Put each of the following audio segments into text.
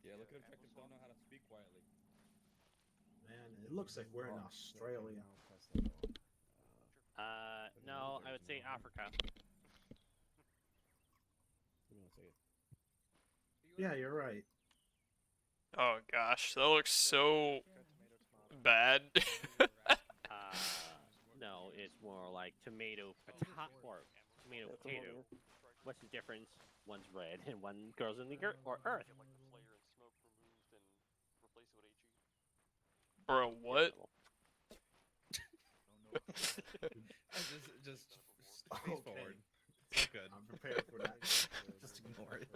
Yeah, look at objective. Don't know how to speak quietly. Man, it looks like we're in Australia. No, I would say Africa. Yeah, you're right. Oh gosh, that looks so bad. No, it's more like tomato potato or tomato potato. What's the difference? One's red and one grows in the or earth. Get like the flare and smoke removed and replace it with HE. Bro, what? just face forward. It's good. I'm prepared for that. Just ignore it.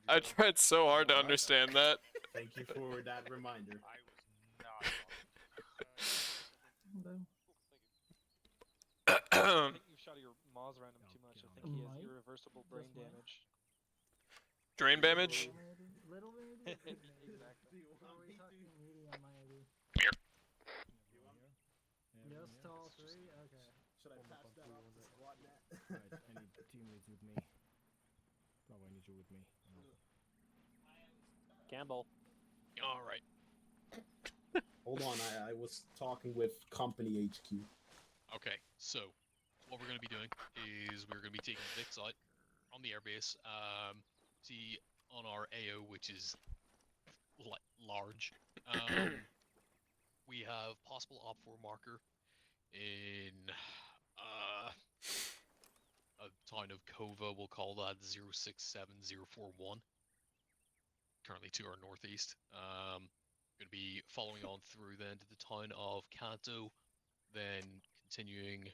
I tried so hard to understand that. Thank you for that reminder. I was not. I think you've shot your maws around him too much. I think he has irreversible brain damage. Drain damage? Little maybe? Exactly. Are we talking medium maybe? Yes, tall, 3? Okay. Should I pass that off to SquadNet? I need teammates with me. Probably need you with me. Campbell. Alright. Hold on, I was talking with Company HQ. Okay, so what we're going to be doing is we're going to be taking Vix out on the airbase. See on our AO, which is large. We have possible Op4 marker in a town of Kova. We'll call that 067041. Currently to our northeast. Going to be following on through then to the town of Kanto, then continuing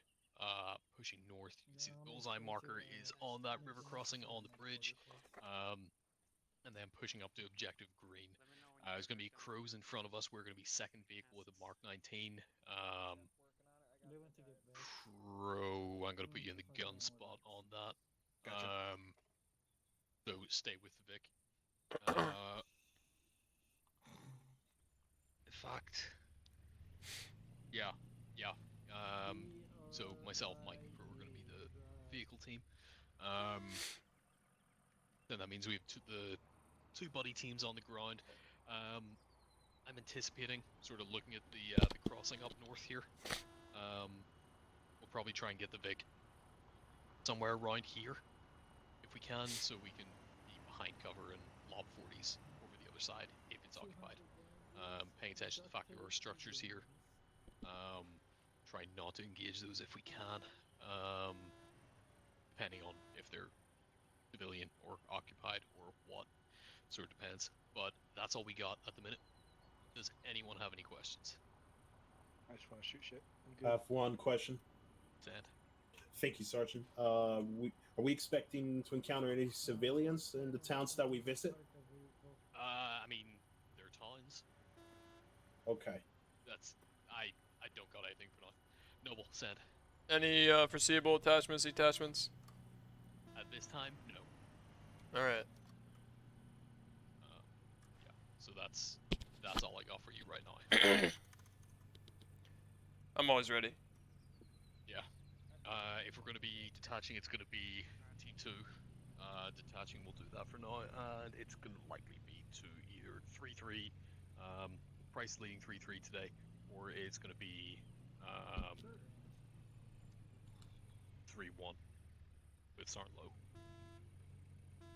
pushing north. You can see the bullseye marker is on that river crossing on the bridge, and then pushing up to objective green. There's going to be crows in front of us. We're going to be second vehicle with a Mark 19. Crow, I'm going to put you in the gun spot on that. Gotcha. So stay with the Vic. In fact, yeah. So myself, Mike, and Crow are going to be the vehicle team. Then that means we have the two buddy teams on the ground. I'm anticipating, sort of looking at the crossing up north here. We'll probably try and get the Vic somewhere around here, if we can, so we can be behind cover and lob 40s over the other side if it's occupied. Paying attention to the fact there are structures here. Trying not to engage those if we can, depending on if they're civilian or occupied or what. Sort of depends. But that's all we got at the minute. Does anyone have any questions? I just want to shoot shit. I have one question. Sand. Thank you, Sergeant. Are we expecting to encounter any civilians in the towns that we visit? I mean, they're towns. Okay. I don't got anything for now. Noble, Sand. Any foreseeable detachments? At this time, no. Alright. Yeah, so that's all I got for you right now. I'm always ready. Yeah. If we're going to be detaching, it's going to be T2. Detaching, we'll do that for now, and it's going to likely be to either 3-3, Price leading 3-3 today, or it's going to be 3-1 with aren't low.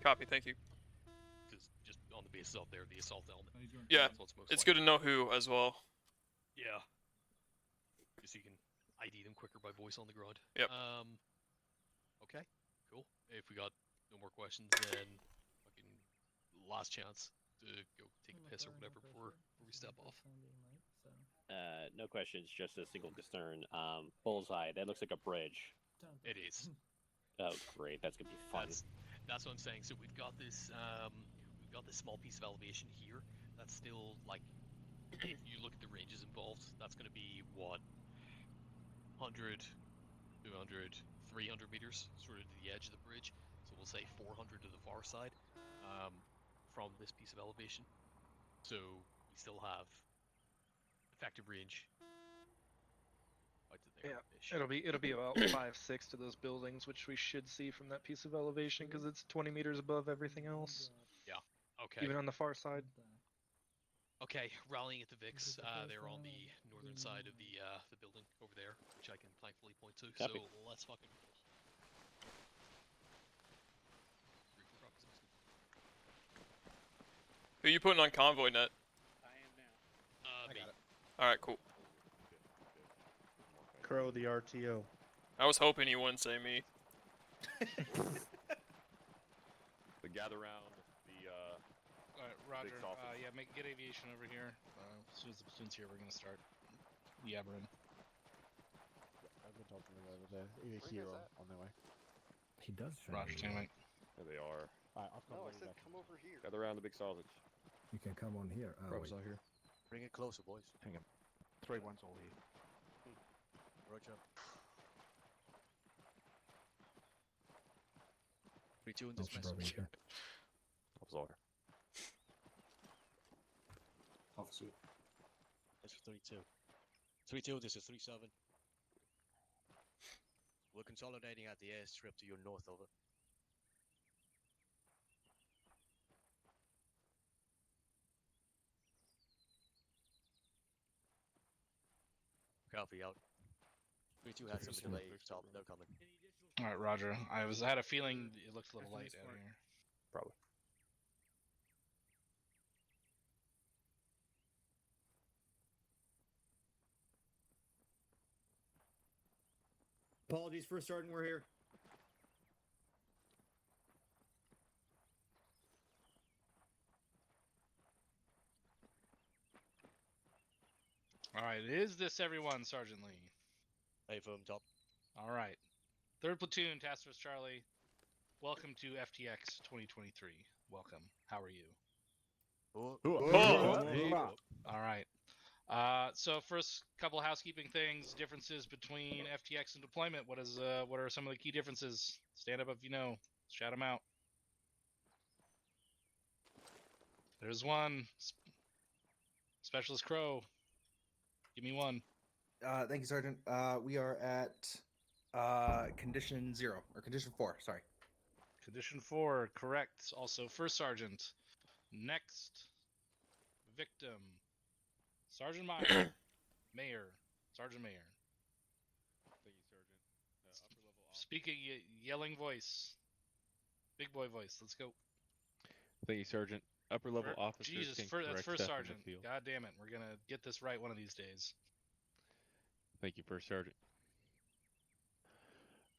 Copy, thank you. Because just on the basis out there, the assault element. Yeah, that's what's most it's likely. good to know who as well. Yeah. Just so you can ID them quicker by voice on the ground. Yep. Okay, cool. If we got no more questions, then fucking last chance to go take a piss or whatever before we step off. No questions, just a single concern. Bullseye, that looks like a bridge. It is. Oh, great, that's gonna be fun. That's what I'm saying. So we've got this small piece of elevation here. That's still like, if you look at the ranges involved, that's going to be what, 100, 200, 300 meters, sort of to the edge of the bridge. So we'll say 400 to the far side, from this piece of elevation. So we still have effective range. Yeah, it'll be about 5-6 to those buildings, which we should see from that piece of elevation because it's 20 meters above everything else. Okay. Even on the far side. Okay, rallying at the VIX. Is it the first They're on one the northern side of the building over there, which I can thankfully point to. Copy. So let's fucking roll. Who you putting on convoy net? I am now. I Me. got it. All right, cool. Crow the RTO. I was hoping you wouldn't say me. The gather round, the Alright, Roger. Big sausage. Yeah, get aviation over here. As soon as the platoon's here, we're gonna start yabbering. I've been talking to over there. Where you Here guys at? on their way. He does. Roger, teammate. there they are. Alright, I've come No, I over said back. come over here. Gather round the big sausage. You can come on here. Oh, wait. out here. Bring it closer, boys. Hang on. 3-1's all here. Roger. 3-2 in this message. Observer. Officer. That's 3-2. 3-2, this is 3-7. We're consolidating at the airstrip to your north, over. Copy out. 3-2 had some delay, top, no coming. Alright, Roger. I had a feeling it looked a little light out here. Probably. Apologies for starting. We're here. Alright, is this everyone, Sergeant Lee? Hey, firm top. Alright. 3rd Platoon, Task Force Charlie. Welcome to FTX 2023. Welcome. How are you? Alright. So first couple housekeeping things, differences between FTX and deployment. What are some of the key differences? Stand up if you know. Shout them out. There's one. Specialist Crow. Give me one. Thank you, Sergeant. We are at condition 0 or condition 4. Sorry. Condition 4, correct. Also, First Sergeant. Next. Victim. Sergeant Meyer. Mayor. Sergeant Mayer. Thank you, Sergeant. Upper level officer. Speaking, yelling voice. Big boy voice. Let's go. Thank you, Sergeant. Upper level officers Jesus, can that's correct First stuff in Sergeant. the field. God damn it. We're going to get this right one of these days. Thank you, First Sergeant.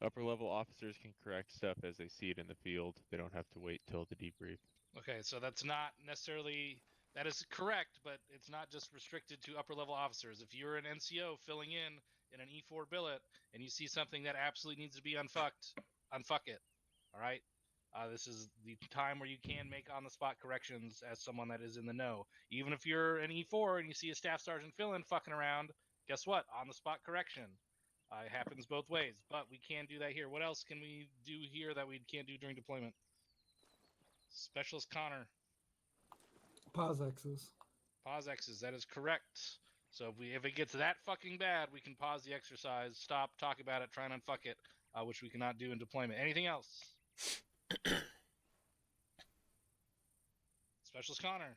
Upper level officers can correct stuff as they see it in the field. They don't have to wait till the debrief. Okay, so that's not necessarily... That is correct, but it's not just restricted to upper level officers. If you're an NCO filling in an E4 billet and you see something that absolutely needs to be unfucked, unfuck it. All right? This is the time where you can make on-the-spot corrections as someone that is in the know. Even if you're an E4 and you see a staff sergeant fill-in fucking around, guess what? On-the-spot correction. It happens both ways, but we can do that here. What else can we do here that we can't do during deployment? Specialist Connor. Pause X's. Pause X's, that is correct. So if it gets that fucking bad, we can pause the exercise, stop, talk about it, try and unfuck it, which we cannot do in deployment. Anything else? Specialist Connor.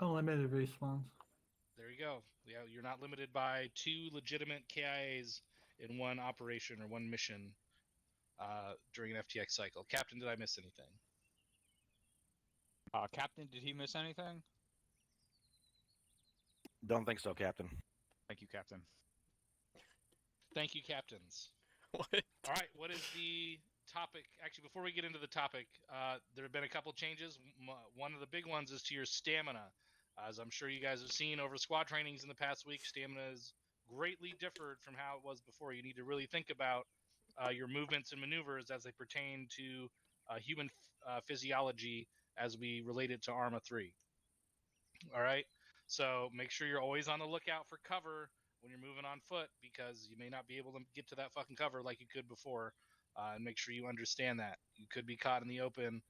Unlimited response. There you go. Yeah, you're not limited by 2 legitimate KIAs in one operation or one mission during an FTX cycle. Captain, did I miss anything? Captain, did he miss anything? Don't think so, Captain. Thank you, Captain. Thank you, captains. What? All right, what is the topic? Actually, before we get into the topic, there have been a couple changes. One of the big ones is to your stamina. As I'm sure you guys have seen over squad trainings in the past week, stamina is greatly differed from how it was before. You need to really think about your movements and maneuvers as they pertain to human physiology as we relate it to Arma 3. All right? So make sure you're always on the lookout for cover when you're moving on foot, because you may not be able to get to that fucking cover like you could before. And make sure you understand that. You could be caught in the open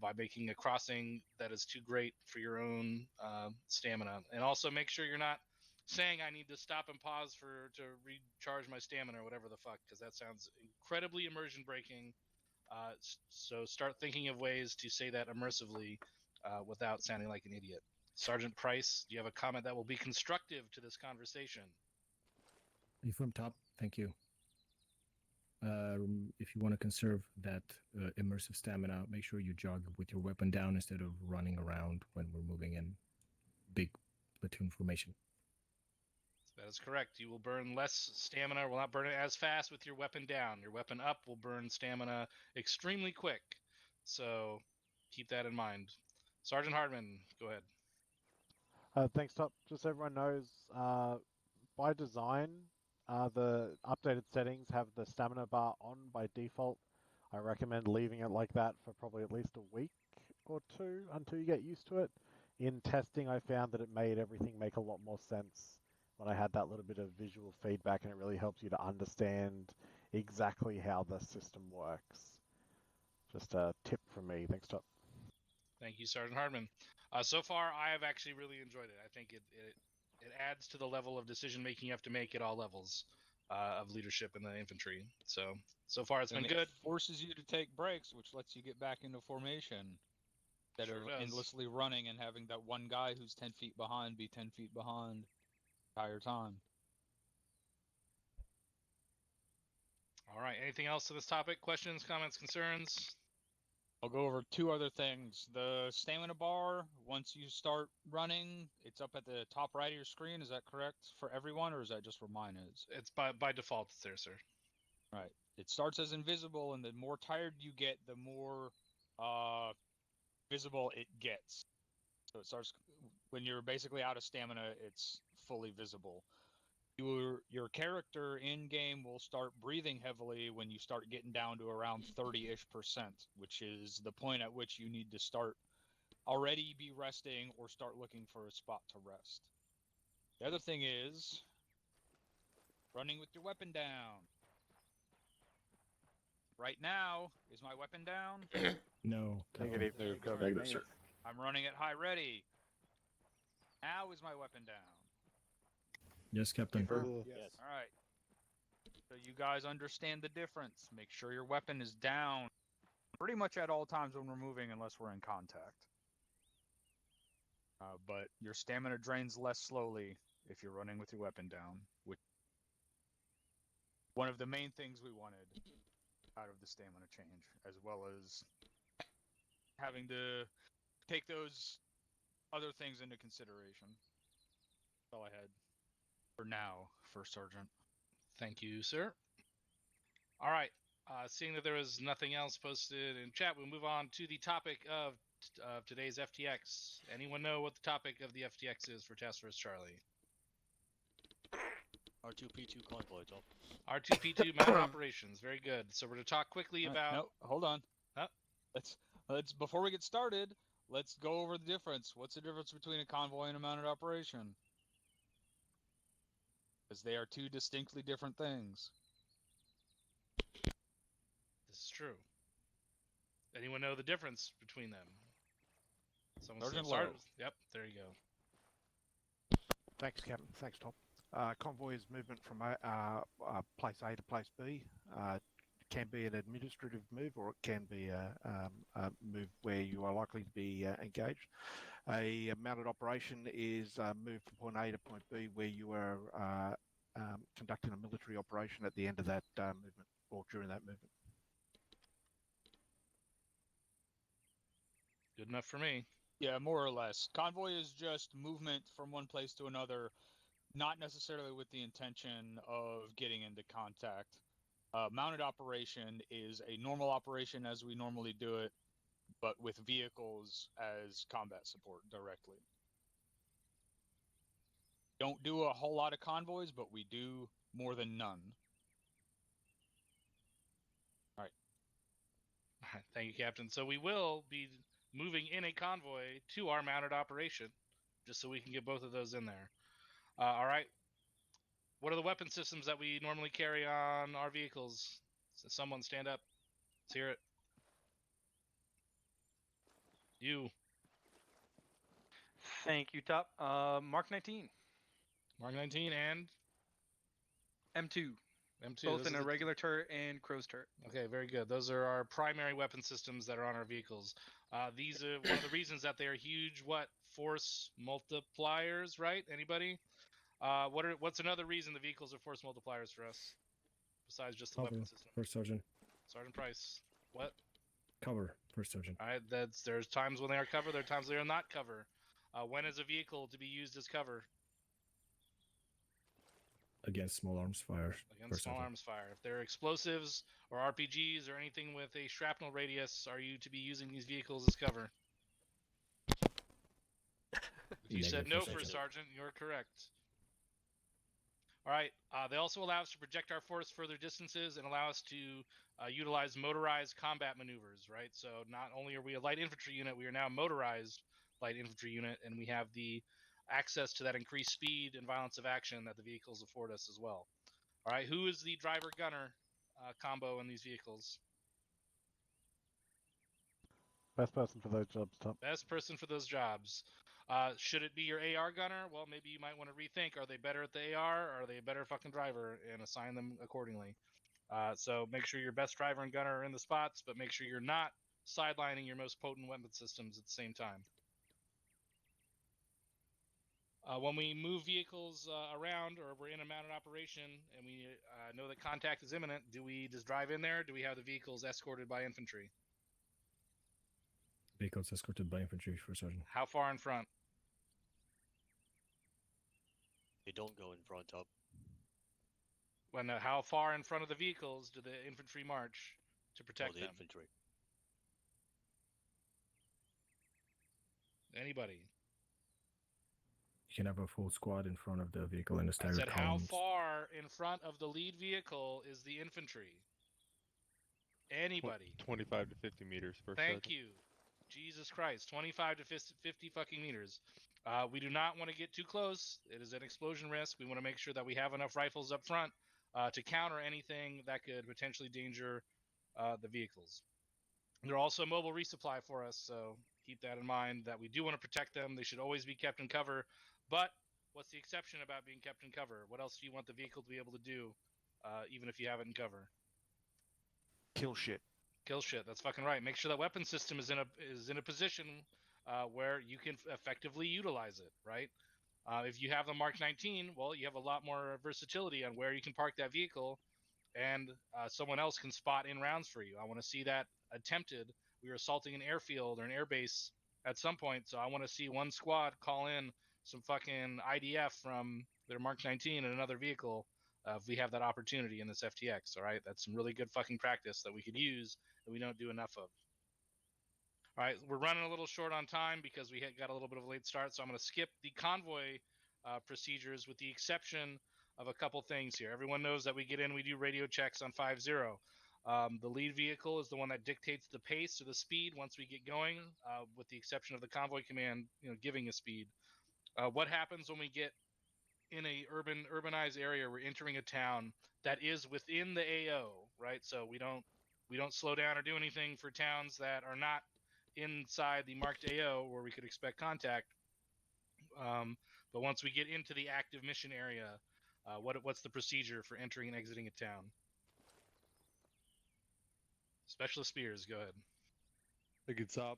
by making a crossing that is too great for your own stamina. And also make sure you're not saying I need to stop and pause to recharge my stamina or whatever the fuck, because that sounds incredibly immersion breaking So start thinking of ways to say that immersively without sounding like an idiot. Sergeant Price, do you have a comment that will be constructive to this conversation? From top, thank you. If you want to conserve that immersive stamina, make sure you jog with your weapon down instead of running around when we're moving in big platoon formation. That is correct. You will burn less stamina, will not burn it as fast with your weapon down. Your weapon up will burn stamina extremely quick. So keep that in mind. Sergeant Hardman, go ahead. Thanks, Top. Just so everyone knows, by design, the updated settings have the stamina bar on by default. I recommend leaving it like that for probably at least a week or two until you get used to it. In testing, I found that it made everything make a lot more sense when I had that little bit of visual feedback, and it really helps you to understand exactly how the system works. Just a tip from me. Thanks, Top. Thank you, Sergeant Hardman. So far, I have actually really enjoyed it. I think it adds to the level of decision making you have to make at all levels of leadership in the infantry. So far it's been good. It forces you to take breaks, which lets you get back into formation instead Sure of does. endlessly running and having that one guy who's 10 feet behind be 10 feet behind the entire time. All right. Anything else to this topic? Questions, comments, concerns? I'll go over two other things. The stamina bar, once you start running, it's up at the top right of your screen. Is that correct for everyone, or is that just where mine is? It's by default. It's there, sir. Right. It starts as invisible, and the more tired you get, the more visible it gets. So it starts when you're basically out of stamina. It's fully visible. Your character in game will start breathing heavily when you start getting down to around 30-ish%, which is the point at which you need to start already be resting or start looking for a spot to rest. The other thing is running with your weapon down. Right now, is my weapon down? No. Negative. Negative, sir. I'm running at high ready. Now is my weapon down. Yes, Captain. Yes. All right. So you guys understand the difference. Make sure your weapon is down pretty much at all times when we're moving, unless we're in contact. But your stamina drains less slowly if you're running with your weapon down. Which one of the main things we wanted out of the stamina change, as well as having to take those other things into consideration. That's all I had for now, First Sergeant. Thank you, sir. All right. Seeing that there was nothing else posted in chat, we'll move on to the topic of today's FTX. Anyone know what the topic of the FTX is for Task Force Charlie? R2P2 convoy, Top. R2P2 mounted operations. Very good. So we're going to talk quickly about. No, hold on. Huh? Let's before we get started, let's go over the difference. What's the difference between a convoy and a mounted operation? Because they are two distinctly different things. This is true. Anyone know the difference between them? Sergeant Start. Lowe. Yep, there you go. Thanks, Captain. Thanks, Top. Convoy is movement from place A to place B. It can be an administrative move, or it can be a move where you are likely to be engaged. A mounted operation is a move from point A to point B, where you are conducting a military operation at the end of that movement, or during that movement. Good enough for me. Yeah, more or less. Convoy is just movement from one place to another, not necessarily with the intention of getting into contact. Mounted operation is a normal operation as we normally do it, but with vehicles as combat support directly. Don't do a whole lot of convoys, but we do more than none. All right. Thank you, Captain. So we will be moving in a convoy to our mounted operation, just so we can get both of those in there. All right. What are the weapon systems that we normally carry on our vehicles? So someone stand up. Let's hear it. You. Thank you, Top. Mark 19. Mark 19 and M2. M2. Both those an are the- irregular turret and crow's turret. Okay, very good. Those are our primary weapon systems that are on our vehicles. These are one of the reasons that they are huge. Force multipliers, right? Anybody? What's another reason the vehicles are force multipliers for us, besides just the Cover, weapon system? First Sergeant. Sergeant Price. What? Cover, First Sergeant. All right. There's times when they are cover. There are times they are not cover. When is a vehicle to be used as cover? Against small arms fire. Against First small Sergeant. arms fire. If they're explosives or RPGs or anything with a shrapnel radius, are you to be using these vehicles as cover? If you said Negative, no, First First Sergeant. Sergeant, you're correct. All right. They also allow us to project our force further distances and allow us to utilize motorized combat maneuvers, right? So not only are we a light infantry unit, we are now a motorized light infantry unit, and we have the access to that increased speed and violence of action that the vehicles afford us as well. All right. Who is the driver-gunner combo in these vehicles? Best person for those jobs, Top. Best person for those jobs. Should it be your AR gunner? Well, maybe you might want to rethink. Are they better at the AR? Or are they a better fucking driver? And assign them accordingly. So make sure your best driver and gunner are in the spots, but make sure you're not sidelining your most potent weapon systems at the same time. When we move vehicles around or we're in a mounted operation and we know that contact is imminent, do we just drive in there? Or do we have the vehicles escorted by infantry? Vehicles escorted by infantry, First Sergeant. How far in front? They don't go in front up. How far in front of the vehicles do the infantry march to protect the them? infantry. Anybody? You can have a full squad in front of the vehicle in the I staggered said, how columns. far in front of the lead vehicle is the infantry? Anybody? 25 to 50 meters, First Thank Sergeant. you. Jesus Christ. 25 to 50 fucking meters. We do not want to get too close. It is an explosion risk. We want to make sure that we have enough rifles up front to counter anything that could potentially danger the vehicles. They're also mobile resupply for us, so keep that in mind that we do want to protect them. They should always be kept in cover. But what's the exception about being kept in cover? What else do you want the vehicle to be able to do, even if you have it in cover? Kill shit. Kill shit. That's fucking right. Make sure that weapon system is in a position where you can effectively utilize it. Right. If you have the Mark 19, well, you have a lot more versatility on where you can park that vehicle, and someone else can spot in rounds for you. I want to see that attempted. We were assaulting an airfield or an airbase at some point, so I want to see one squad call in some fucking IDF from their Mark 19 and another vehicle. If we have that opportunity in this FTX, all right, that's some really good fucking practice that we could use that we don't do enough of. All right, we're running a little short on time because we got a little bit of a late start, so I'm going to skip the convoy procedures with the exception of a couple things here. Everyone knows that we get in, we do radio checks on 5-0. The lead vehicle is the one that dictates the pace or the speed once we get going, with the exception of the convoy command, giving a speed. What happens when we get in a urbanized area? We're entering a town that is within the AO, right? So we don't slow down or do anything for towns that are not inside the marked AO where we could expect contact. But once we get into the active mission area, what's the procedure for entering and exiting a town? Specialist Spears, go ahead. It gets up.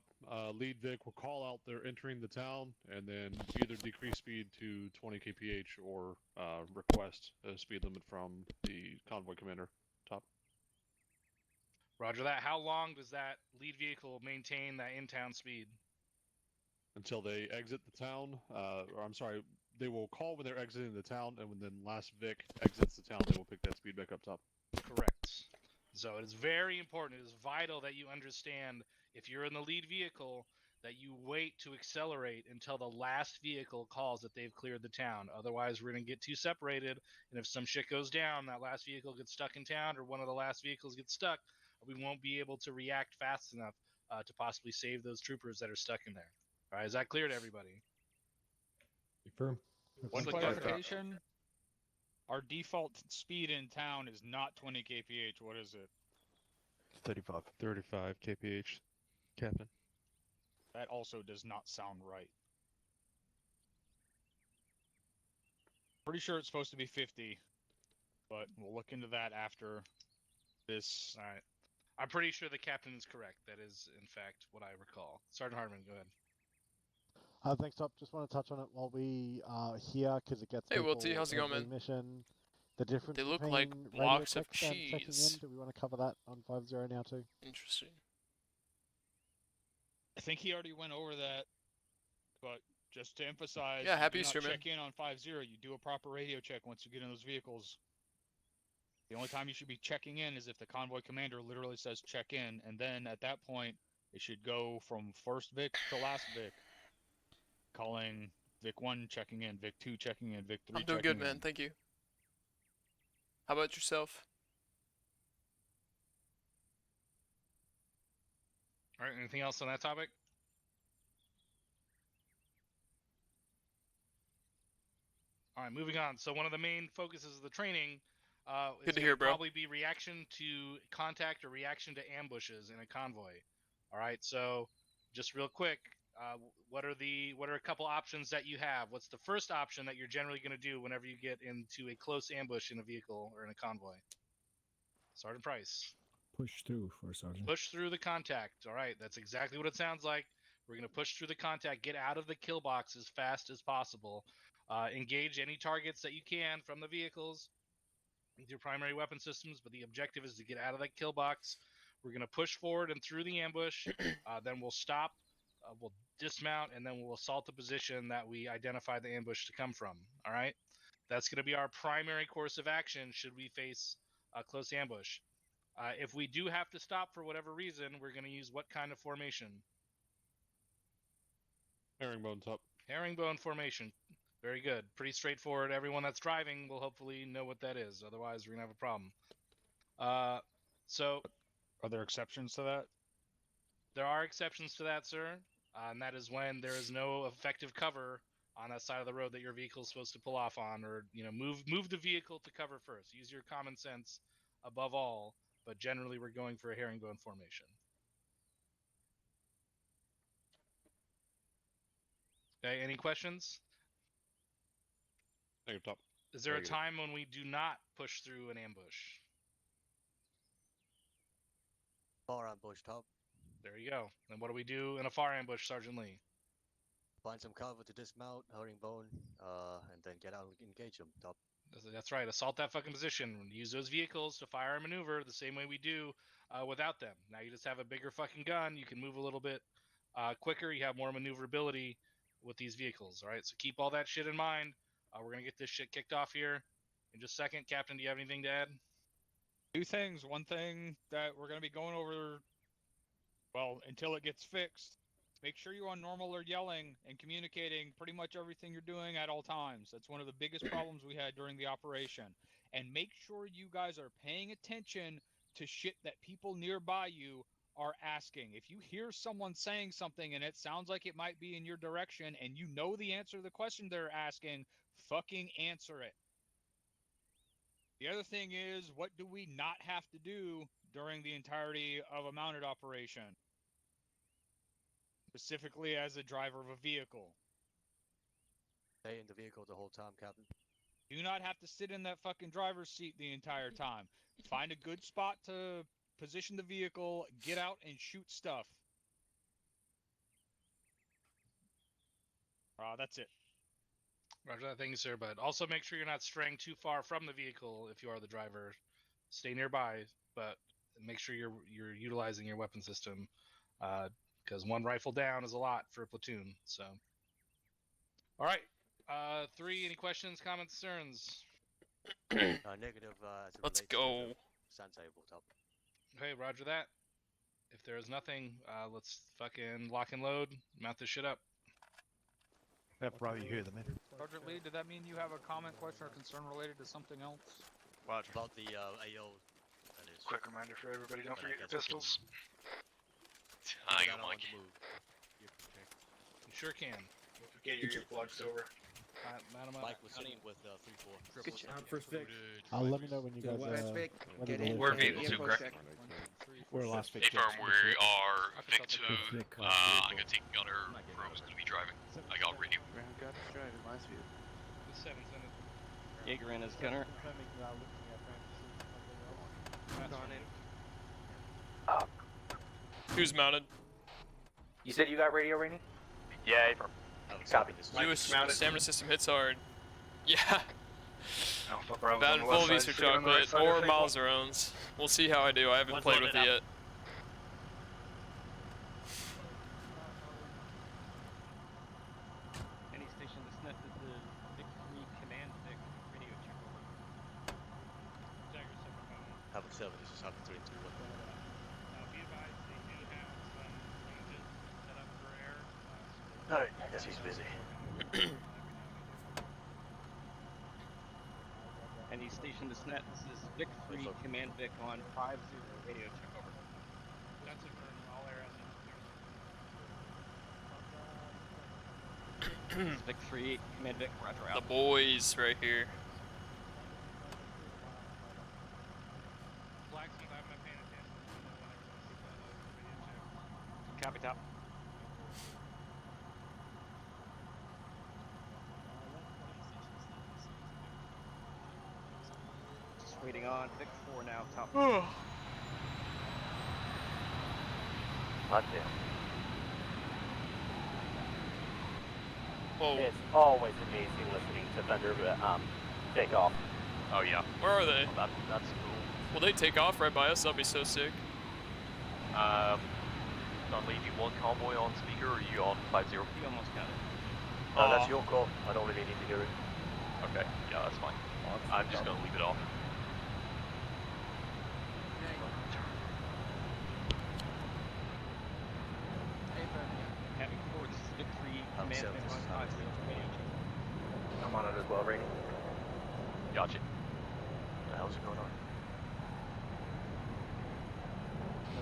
Lead Vic will call out they're entering the town, and then either decrease speed to 20 kph or request a speed limit from the convoy commander. Top. Roger that. How long does that lead vehicle maintain that in-town speed? Until they exit the town. Or I'm sorry, they will call when they're exiting the town, and when then last Vic exits the town, they will pick that speed back up top. Correct. So it is very important. It is vital that you understand, if you're in the lead vehicle, that you wait to accelerate until the last vehicle calls that they've cleared the town. Otherwise, we're going to get too separated, and if some shit goes down, that last vehicle gets stuck in town, or one of the last vehicles gets stuck, we won't be able to react fast enough to possibly save those troopers that are stuck in there. All right, is that clear to everybody? Confirm. One clarification. Our default speed in town is not 20 kph. What is it? 35. 35 kph, Captain. That also does not sound right. Pretty sure it's supposed to be 50. but we'll look into that after this. All right. I'm pretty sure the captain is correct. That is, in fact, what I recall. Sergeant Hartman, go ahead. Thanks, Top. Just want to touch on it while we are here, because it gets Hey, people Wilty, how's it going, every man? mission. The difference They look between like radio blocks of text and checking cheese. in. Do we want to cover that on 5-0 now too? Interesting. I think he already went over that, but just to emphasize, Yeah, happy you do Easter, not man. check in on 5-0. You do a proper radio check once you get in those vehicles. The only time you should be checking in is if the convoy commander literally says check in, and then at that point, it should go from first Vic to last Vic. Calling Vic 1 checking in, Vic 2 checking in, Vic 3 I'm doing checking good, man. in. Thank you. How about yourself? All right, anything else on that topic? All right, moving on. So one of the main focuses of the training is Good to gonna hear, bro. probably be reaction to contact or reaction to ambushes in a convoy. All right, so just real quick, what are a couple options that you have? What's the first option that you're generally going to do whenever you get into a close ambush in a vehicle or in a convoy? Sergeant Price. Push through for Sergeant. Push through the contact. All right, that's exactly what it sounds like. We're going to push through the contact, get out of the kill box as fast as possible. Engage any targets that you can from the vehicles with your primary weapon systems, but the objective is to get out of that kill box. We're going to push forward and through the ambush. Then we'll stop, we'll dismount, and then we'll assault the position that we identify the ambush to come from. All right? That's going to be our primary course of action should we face a close ambush. If we do have to stop for whatever reason, we're going to use what kind of formation? Herringbone top. Herringbone formation. Very good. Pretty straightforward. Everyone that's driving will hopefully know what that is. Otherwise, we're going to have a problem. So, are there exceptions to that? There are exceptions to that, sir. And that is when there is no effective cover on that side of the road that your vehicle is supposed to pull off on, or move the vehicle to cover first. Use your common sense above all. But generally, we're going for a herringbone formation. Okay, any questions? Negative top. Is there a Negative. time when we do not push through an ambush? Far ambush, top. There you go. And what do we do in a far ambush, Sergeant Lee? Find some cover to dismount, herringbone, and then get out and engage them, top. That's right. Assault that fucking position. Use those vehicles to fire and maneuver the same way we do without them. Now you just have a bigger fucking gun. You can move a little bit quicker. You have more maneuverability with these vehicles. All right. So keep all that shit in mind. We're gonna get this shit kicked off here in just a second. Captain, do you have anything to add? Two things. One thing that we're going to be going over, well, until it gets fixed, make sure you're on normal or yelling and communicating pretty much everything you're doing at all times. That's one of the biggest problems we had during the operation. And make sure you guys are paying attention to shit that people nearby you are asking. If you hear someone saying something and it sounds like it might be in your direction and you know the answer to the question they're asking, fucking answer it. The other thing is, what do we not have to do during the entirety of a mounted operation? Specifically as a driver of a vehicle. Stay in the vehicle the whole time, Captain. Do not have to sit in that fucking driver's seat the entire time. Find a good spot to position the vehicle, get out and shoot stuff. That's it. Roger that. Thank you, sir. But also make sure you're not straying too far from the vehicle if you are the driver. Stay nearby, but make sure you're utilizing your weapon system, because one rifle down is a lot for a platoon. So, all right. 3. Any questions, comments, concerns? Negative. As it Let's relates to go. the Sand table, top. Okay, roger that. If there is nothing, let's fucking lock and load. Mount this shit up. That bro, you hear them, man. Sergeant Lee, did that mean you have a comment, question, or concern related to something else? Roger. About the AO. That is. Quick reminder for everybody, don't But I forget your guess we can- pistols. I got got Mike. on the move. You sure can. Don't forget your earplugs over. Mike was sitting with 3-4. Good job, first Vic. Let me know when you guys West Vic, ready get to in. We're go. vehicle two, correct? We're last Hey, Vic. firm, we are Vic 2. Vic, I'm gonna take gunner. Bro's gonna be driving. I got radio. The 7's in it. Jaeger in his gunner. Confirming you are looking at Who's mounted? You said you got radio, Rainy? Yeah, Copy. US stamina system hits hard. Yeah. Alpha Bravo Bad on the full left of side, Easter shooting on the right chocolate side, or okay. Malzerones. We'll see how I do. I haven't One's played with loaded it up. yet. Any station that's not the Vic 3 command Vic radio check over. Jagger 7 Havoc 7, this is Havoc 3 and 2 1. Be advised, they do have some ranges set up for air. Alright, I guess he's busy. Any station that's not, this is Vic 3 command Vic on 50 radio check over. That's it for all air assets. This is Vic 3 command Vic, roger The out. boys right here. Blacksmith, I haven't been paying attention. Copy top. Just waiting on Vic 4 now, top. Hot damn. Whoa. It's always amazing listening to Thunder take off. Oh yeah. Where are they? Well, that's cool. Will they take off right by us? That'd be so sick. Don Lee, do you want convoy on speaker or are you on 5-0? You almost got it. No, that's your call. I don't really need to hear it. Okay, yeah, that's fine. I'm just gonna leave it off. Having 4, this is Vic 3 I'm command seven, Vic this on is 50 Havoc 3. radio check. I'm on it as well, Rainy. Gotcha. How's it going on?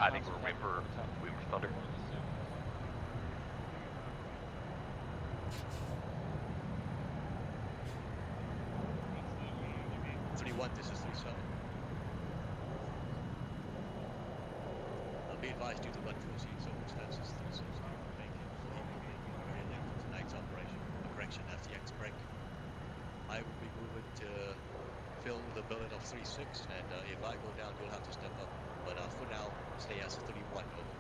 I think we're waiting for Thunder. 3-1, this is 3-7. I'll be advised due to unforeseen circumstances, 3-6 make it very late for tonight's operation. A correction, FTX break. I will be moving to fill the billet of 3-6, and if I go down, you'll have to step up. But for now, stay as 31 over.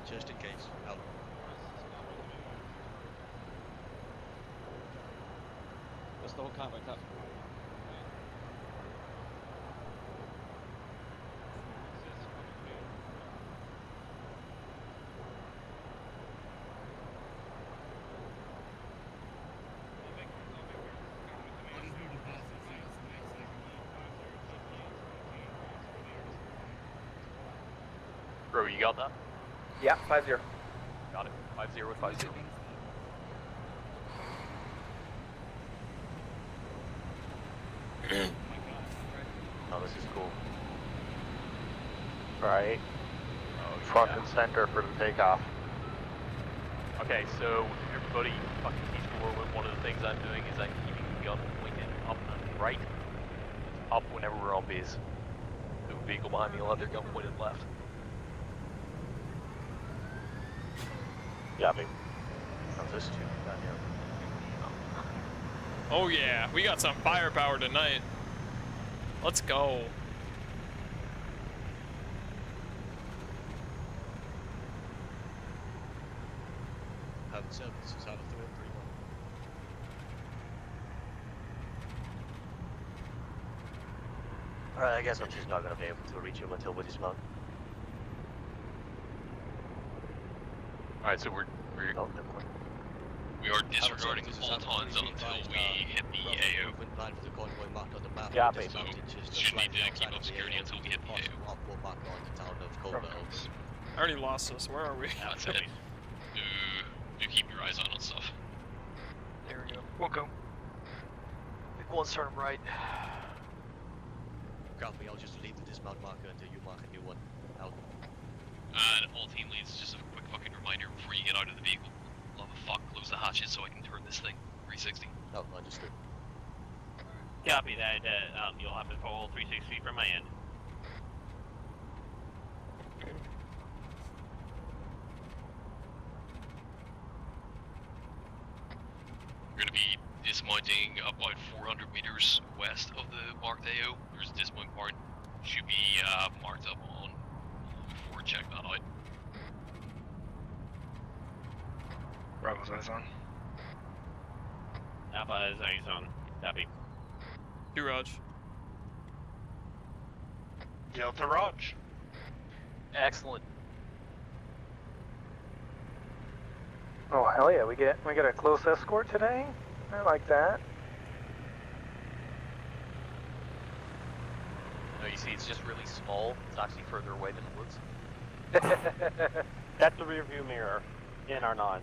Just in case. Out. What's the whole convoy top? Bro, you got that? Yeah, 5-0. Got it. 5-0 with 5-0. Oh, this is cool. Right. Front and center for the takeoff. Okay, so everybody fucking keeps forward. One of the things I'm doing is I'm keeping the gun pointed up and right. Up whenever we're on base. The vehicle behind me will have their gun pointed left. Yeah, babe. This too. Down here. Oh yeah, we got some firepower tonight. Let's go. Have 7, this is out of 3 and 3-1. Alright, I guess I'm just not gonna be able to reach him until we dismount. Alright, so we're Oh, never mind. we are disregarding all tons until we hit the AO. Line for the convoy marked on the map. Yeah, We babe. dismounted just Should need slightly to keep outside up of the security AO. until we hit the Possible AO. upward marker on the town of Cobra. Over. I already lost us. Where are we? That's it. Do keep your eyes on stuff. There we go. We'll go. Big one, turn right. Copy, I'll just leave the dismount marker until you mark a new one. Out. And all team leads, just a quick fucking reminder before you get out of the vehicle. Love the fuck, close the hatches so I can turn this thing 360. No, understood. Copy that. You'll have to pull 360 from my end. We're gonna be dismounting about 400 meters AO. There's this one part. Should be marked up on before check that out. Bravo's eyes on. Alpha is on. Copy. Do Raj. Delta Raj. Excellent. Oh hell yeah, we get a close escort today. I like that. No, you see, it's just really small. It's actually further away than it looks. That's the rear view mirror in our non.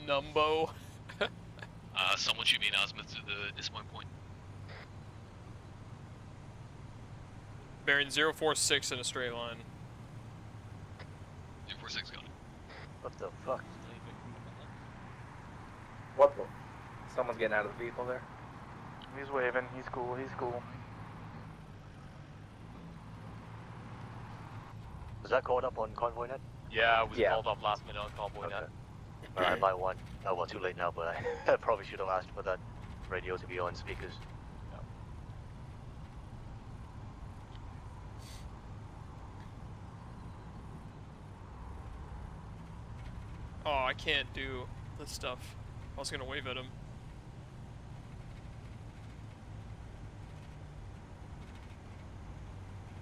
Numbo. Someone should be an azimuth to the disappoint point. Bearing 046 in a straight line. 046 got it. What the fuck? What the? Someone's getting out of the vehicle there. He's waving. He's cool. He's cool. Was that caught up on convoy net? Yeah, it was called up last minute on convoy net. Alright, my one. Oh well, too late now, but I probably should have asked for that radio to be on speakers. Oh, I can't do this stuff. I was gonna wave at him.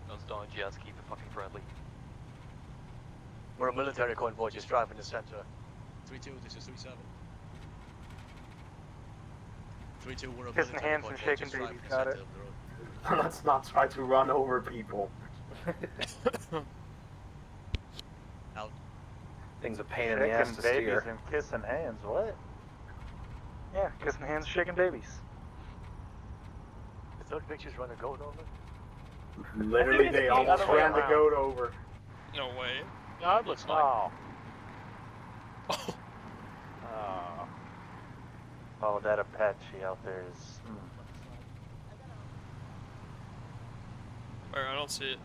Guns down, Jets, keep it fucking friendly. We're a military convoy just driving the center. 3-2, this is 3-7. 3-2, we're a Kissing military hands and convoy shaking just driving babies, the got center it. of the road. Let's not try to run over people. Out. Thing's a pain in the ass to steer. and kissing hands. What? Yeah, kissing hands, shaking babies. The third picture's running a goat over. Literally, they almost ran the goat over. No way. No, it looks like. Oh, that Apache out there is. Alright, I don't see it.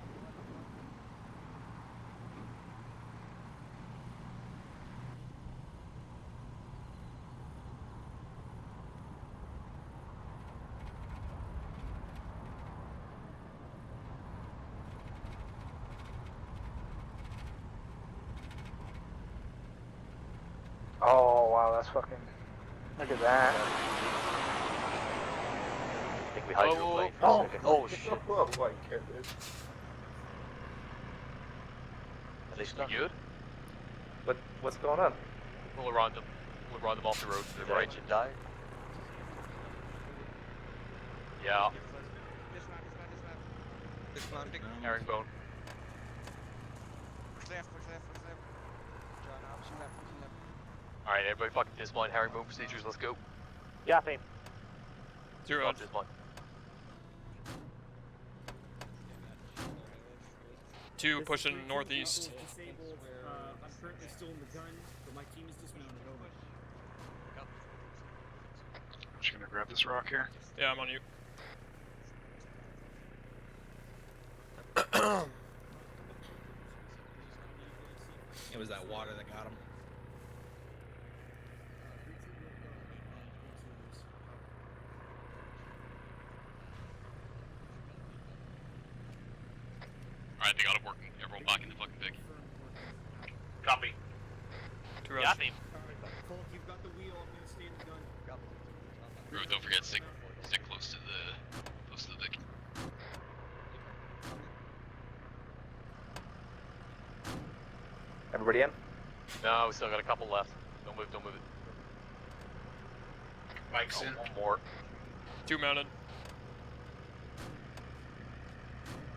Oh wow, that's fucking. Look at that. I think we hydroplane for a second. Oh shit. Oh my goodness. At least You good? What's going on? We'll run them. We'll run them off the road to Did the the right. engine die? Yeah. Dismount. Herringbone. Push left. John, option left. Alright, everybody fucking dismount. Herringbone procedures, let's go. Yeah, babe. Zero. Dismount. 2 pushing northeast. I'm currently still in the gun, but my team is dismounted. Over. I'm just gonna grab this rock here. Yeah, I'm on you. It was that water that got him. Alright, they got it working. Everyone back in the fucking pick. Copy. Yeah, team. Colt, you've got the wheel. I'm gonna stay in the gun. Bro, don't forget stick close to the dick. Everybody in? No, we still got a couple left. Don't move it. Mike's in. One more. 2 mounted.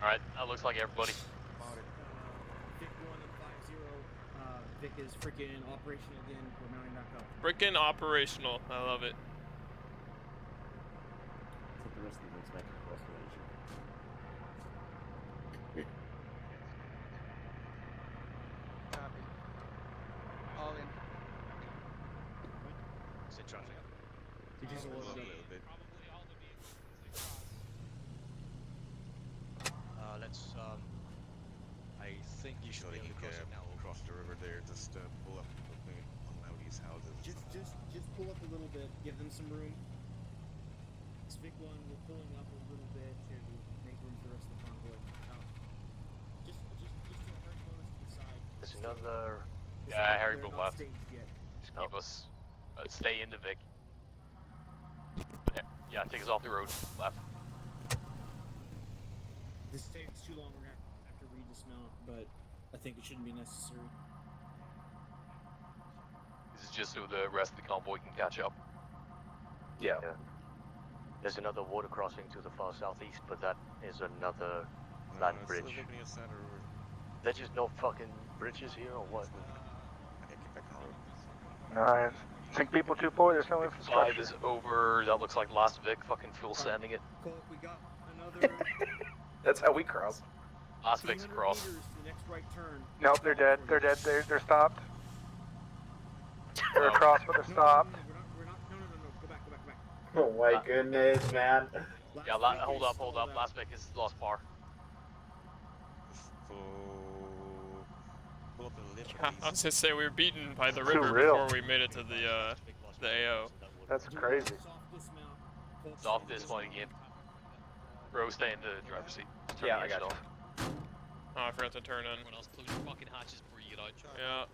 Alright, that looks like everybody. Vic 1 and 5-0. Vic is freaking operational again. We're mounting back up. Frickin' operational. I love it. That's what the rest of the Vic's back in restoration. Copy. All in. Is it traffic? Did you just load it up? Let's I think you should be able to cross it now. Cross the river there, just pull up on out these houses. Just pull up a little bit. Give them some room. It's Vic 1. We're pulling up a little bit to make room for the rest of the convoy. Just to very close to the side. There's another. Yeah, Harry, They're go not left. staged yet. Just keep us. Stay into Vic. Yeah, take us off the road. Left. This takes too long. We're gonna have to redismount, but I think it shouldn't be necessary. This is just so the rest of the convoy can catch up. Yeah. There's another water crossing to the far southeast, but that is another land bridge. There's just no fucking bridges here or what? No, I think people 2-4, there's no 5 infrastructure. is over. That looks like last Vic. Fucking full sending it. Colt, we got another That's how we cross. Last Vic's 200 across. meters to the next right turn. Nope, they're dead. They're dead. They're stopped. They're across, but they're stopped. We're not. No. Go back. Oh my goodness, man. Yeah, hold up. Last Vic is lost par. Pull up the lift. I was gonna say we were beaten by the Too river real. before we made it to the AO. That's crazy. Soft dismount again. Bro, stay in the driver's seat. Just turn Yeah, the I engine got off. Oh, I forgot to turn on. Everyone else close your fucking hatches before you get out. Yeah.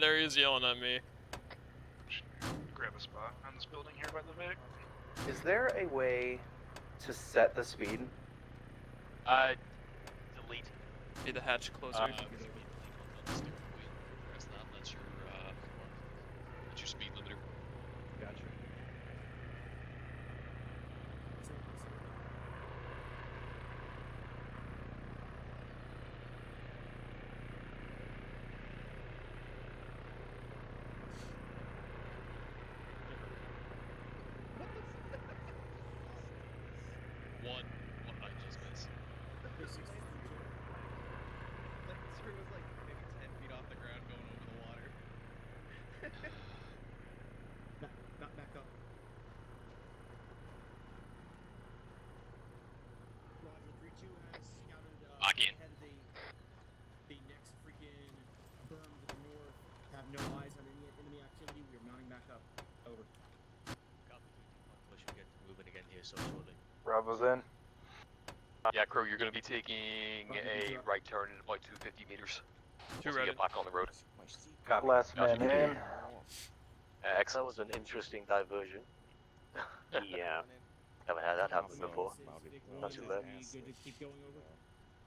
There he is yelling at me. Grab a spot on this building here by the Vic. Is there a way to set the speed? Delete. Be the hatch closer. Press that. That's your speed limiter. Gotcha. One I just missed. Sir was like maybe 10 feet off the ground going over the water. Back up. Roger, 3-2 has scouted Again. ahead of the next freaking berm to the north. Have no eyes on any enemy activity. We are mounting back up. Over. We should get moving again here so shortly. Bravo's in. Yeah, Crow, you're going to be taking a right turn in about 250 meters. Two Once we ready. get back on the road. Last man in. That Excellent. was an interesting diversion. Yeah. Haven't had that happen before. Not too bad. Good to keep going over.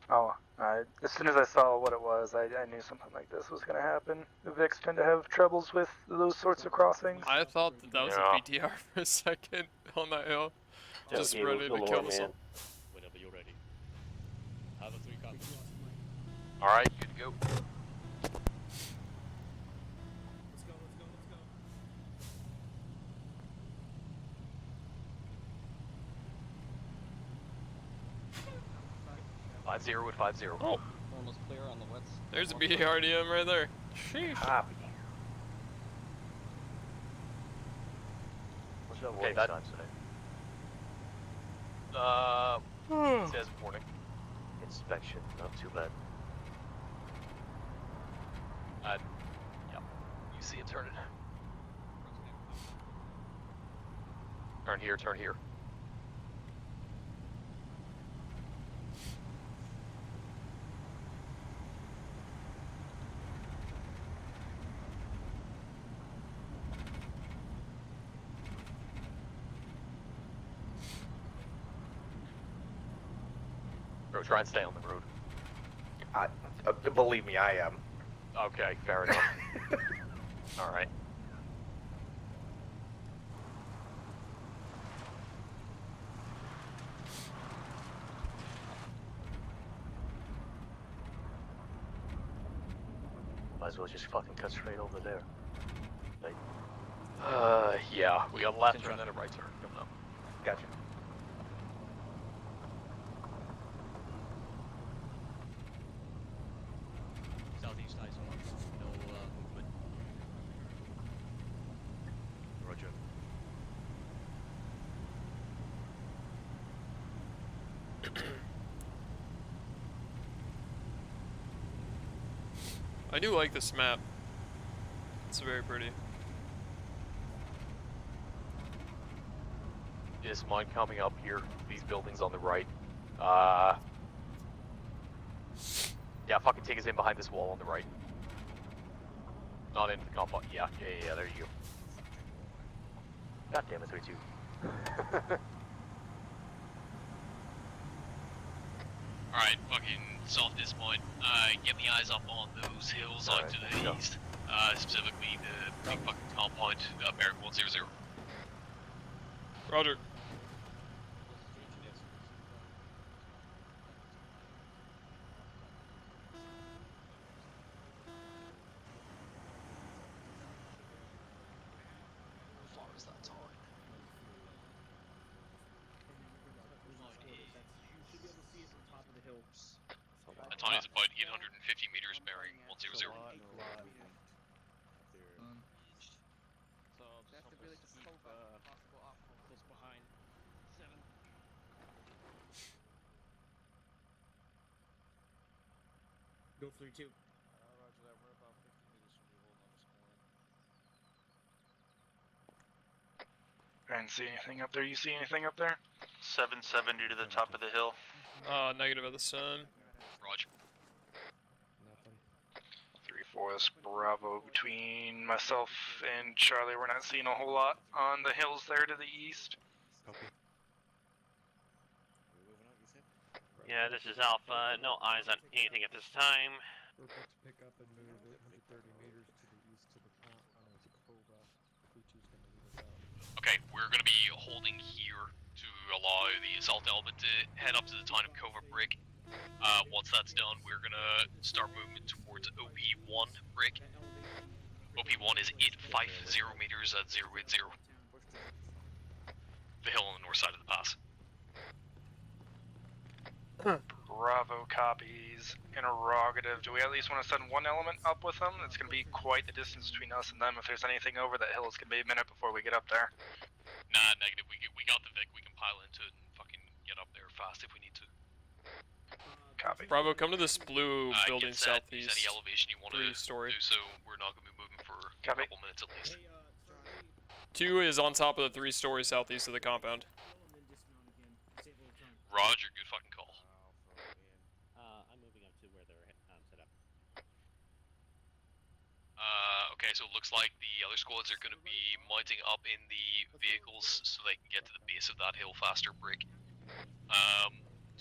Oh, as soon as I saw what it was, I knew something like this was going to happen. The Vics tend to have troubles with those sorts of crossings. I thought that was Yeah. a BTR for a second on that hill. Just Yeah, ready to the kill Lord, us all. man. Whenever you're ready. Have a 3 copy. Alright, good to go. Let's go. 5-0 with 5-0. Oh, Almost clear on the west. there's a BTRDM right there. Sheesh. Copy. What's that Okay, warning that- sign say? It says warning. Inspection, not too bad. Yeah. You see it turning. Turn here, turn here. Bro, try and stay on the road. Believe me, I am. Okay, fair enough. Alright. as well just fucking cut straight over there. Like, yeah, we got a left turn and a right turn coming up. Gotcha. Southeast eyes on. No movement. Roger. I do like this map. It's very pretty. Is mine coming up here? These buildings on the right. Yeah, fucking take us in behind this wall on the right. Not into the compound. Yeah, there you go. God damn it, 32. Alright, fucking southeast point. Get the eyes up on those hills out to the east. Specifically the big fucking compound, Barrack 100. Roger. How far is that time? You should be able to see it from top of the hill. That time is about 850 meters bearing 100. So that's the really just possible outcome close behind 7. Go 3-2. Roger that. We're about 50 meters from you. Hold on this corner. I didn't see anything up there. You see anything up there? 770 to the top of the hill. Negative at the sun. Roger. 3-4, that's Bravo. Between myself and Charlie, we're not seeing a whole lot on the hills there to the east. Yeah, this is Alpha. No eyes on anything at this time. We're about to pick up and move 130 meters to the east to the plant. I know it's Cobra. 3-2's gonna lead us out. Okay, we're going to be holding here to allow the assault element to head up to the town of Covert Brick. Once that's done, we're going to start movement towards OP1 Brick. OP1 is 850 meters at 080. The hill on the north side of the pass. Bravo copies. Interrogative. Do we at least want to send one element up with them? It's going to be quite the distance between us and them. If there's anything over that hill, it's going to be a minute before we get up there. Nah, negative. We got the Vic. We can pile into it and fucking get up there fast if we need to. Copy. Bravo, come to this blue building get set. southeast. Use any elevation you want to 3-story. do so. We're not going to be moving for a couple minutes at least. 2 is on top of the 3-story southeast of the compound. Roger, good fucking call. I'm moving up to where they're set up. Okay, so it looks like the other squads are going to be mounting up in the vehicles so they can get to the base of that hill faster, Brick.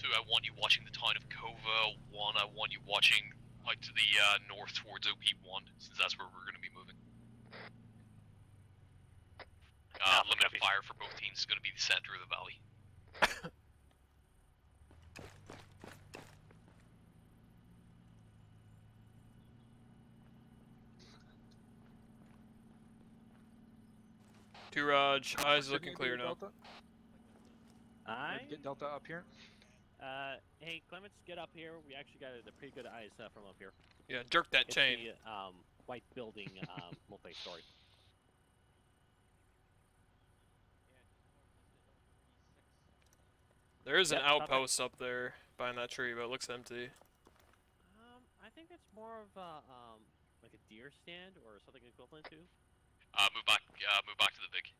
2, I want you watching the town of Kova. 1, I want you watching out to the north towards OP1, since that's where we're going to be moving. Limited fire for both teams is going to be the center of the valley. Two Raj, eyes looking clear now. Get Delta up here. Hey, Clements, get up here. We actually got a pretty good eyes from up here. Yeah, jerk that It's chain. The, white building, multi-story. There is an Yep, stop it. outpost up there behind that tree, but it looks empty. I think it's more of a, like a deer stand or something equivalent to. Move back to the Vic.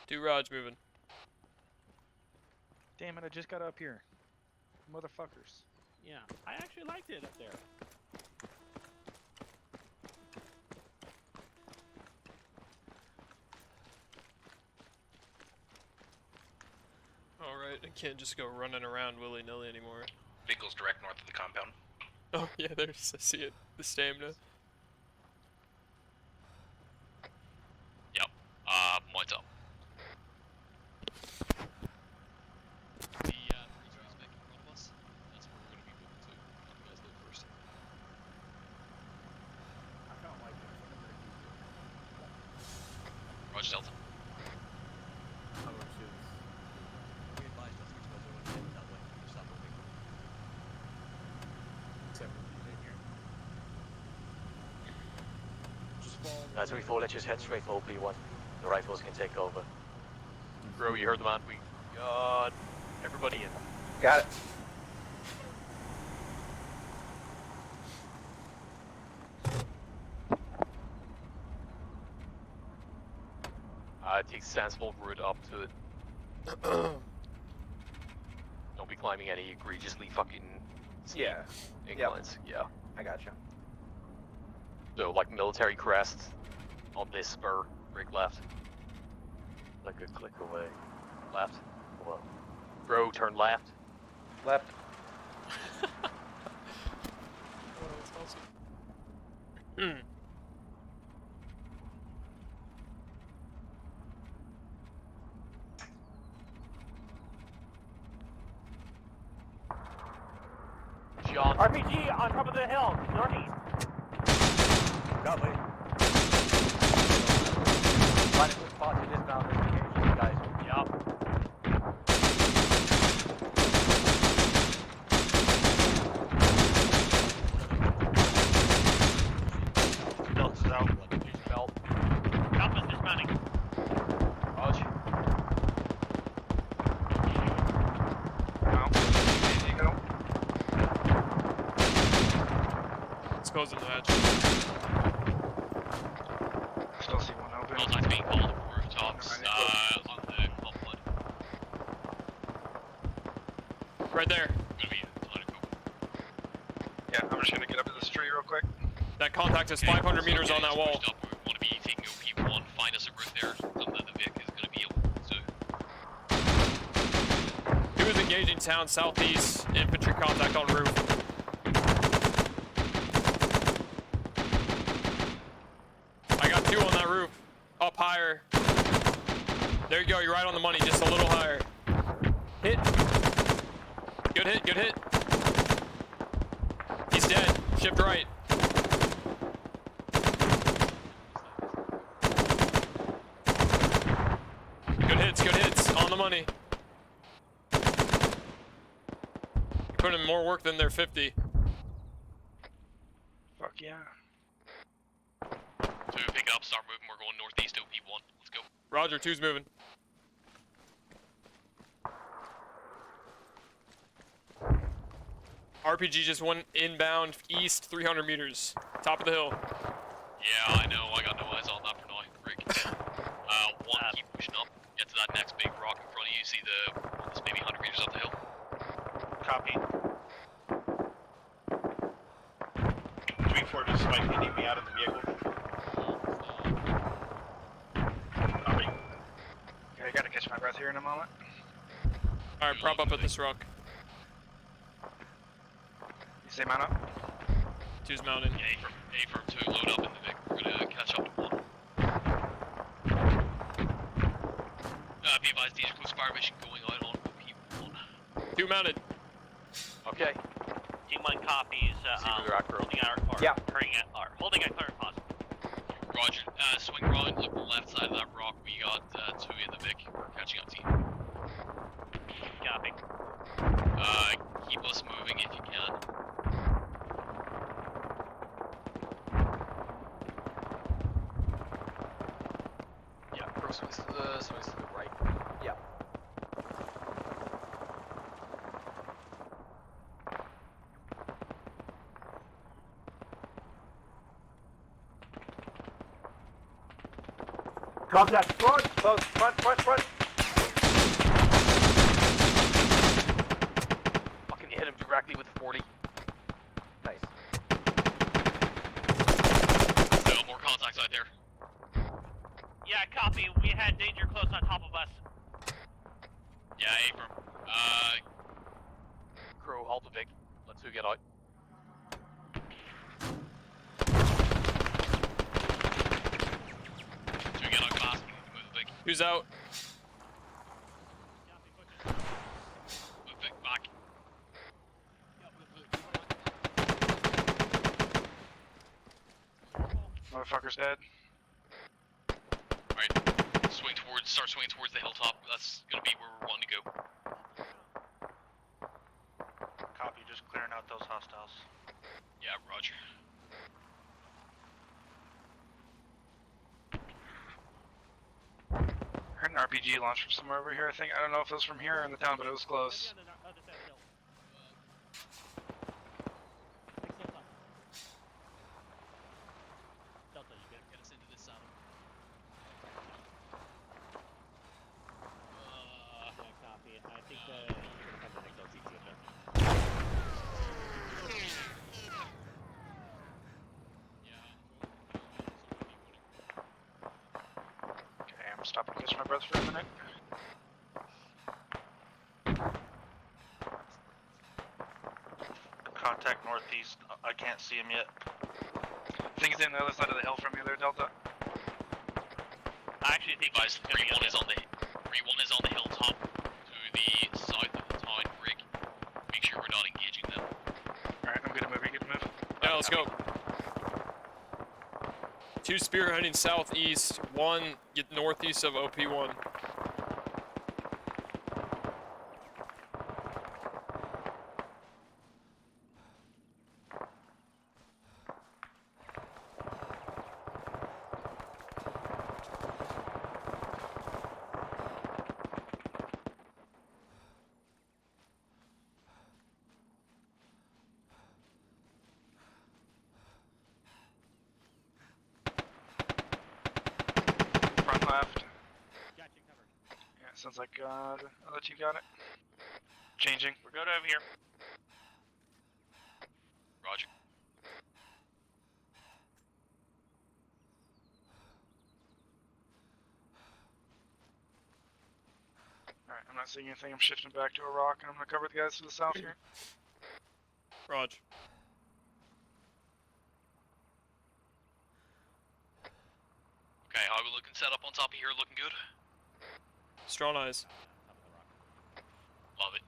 Two Raj moving. Damn it, I just got up here. Motherfuckers. Yeah, I actually liked it up there. Alright, I can't just go running around willy-nilly anymore. Vehicles direct north of the compound. Oh yeah, there's, I see it. The stamina. Yep. Mine's up. The 3-2's back in front of us. That's where we're going to be moving to. You guys go first. 3-4, let's just head straight for OP1. The rifles can take over. Bro, you heard the man. We got everybody in. Got it. Take sensible route up to it. Don't be climbing any egregiously fucking steep inclines. Yeah. I gotcha. So like military crest on this spur, break left. Like a click away. Left. Well, Bro, turn left. Left. John. RPG on top of the hill, northeast. got me. Find a good spot to dismount this occasion, guys. Yup. Belts is out. Belt. Alpha's dismounting. Roger. Let's close the hatch. Still see one open. Contact's being called over rooftops on the complex. Right there. Gonna be a ton of cover. Yeah, I'm just gonna get up to this tree real quick. That contact is 500 meters on that wall. Up, we want to be taking OP1. Find us a route there. Something that the Vic is going to be able to. He was engaging town southeast. Infantry contact on roof. I got 2 on that roof. Up higher. There you go. You're right on the money. Just a little higher. Hit. Good hit. Good hit. He's dead. Shift right. Good hits, on the money. You put in more work than their 50. Fuck yeah. So pick it up, start moving. We're going northeast OP1. Let's go. Roger, 2's moving. RPG just went inbound east 300 meters. Top of the hill. Yeah, I know. I got no eyes on that for now. Rick. One, keep pushing up. Get to that next big rock in front of you. See the one that's maybe 100 meters up the hill. Copy. 3-4 just like hitting me out of the vehicle. Copy. Okay, I gotta catch my breath here in a moment. Alright, prop up at this rock. You say mount up? 2's mounted. Yeah, A firm 2, load up in the Vic. We're gonna catch up to 1. Be advised, these close fire mission going out on OP1. 2 mounted. Okay. T1 copies. Holding at clear positive. Roger. Swing around, look the left side of that rock. We got 2 in the Vic. We're catching up to you. Copy. Keep us moving if you can. Yeah, bro, swings to the right. Yeah. Contact front! Close, front. Fucking hit him directly with 40. Nice. No more contacts out there. Yeah, copy. We had danger close on top of us. Yeah, Abram. Crow, halt the Vic. Let's get out. So we get out fast. We need to move the Vic. Who's out? Move Vic back. Motherfucker's dead. Alright. Start swinging towards the hilltop. That's gonna be where we're wanting to go. Copy, just clearing out those hostiles. Yeah, roger. RPG launched from somewhere over here. I think I don't know if it was from here or in the town, but it was close. Delta, you good? Get us into this saddle. Yeah, copy. I think you can have the next RPG up there. Okay, I'm stopping to catch my breath for a minute. Contact northeast. I can't see him yet. I think he's on the other side of the hill from you there, Delta. I actually think Guys, 3-1 is on the 3-1 is on the hilltop to the south of the town, Rick. Make sure we're not engaging them. Alright, I'm good to move. You good to move? Yeah, let's go. 2 spear heading southeast, 1 get northeast of OP1. Front left. Yeah, sounds like I'll let you got it. Changing. We're good over here. Roger. Alright, I'm not seeing anything. I'm shifting back to a rock and I'm gonna cover the guys to the south here. Raj. Okay, how we looking set up on top of here? Looking good? Strong eyes. Love it.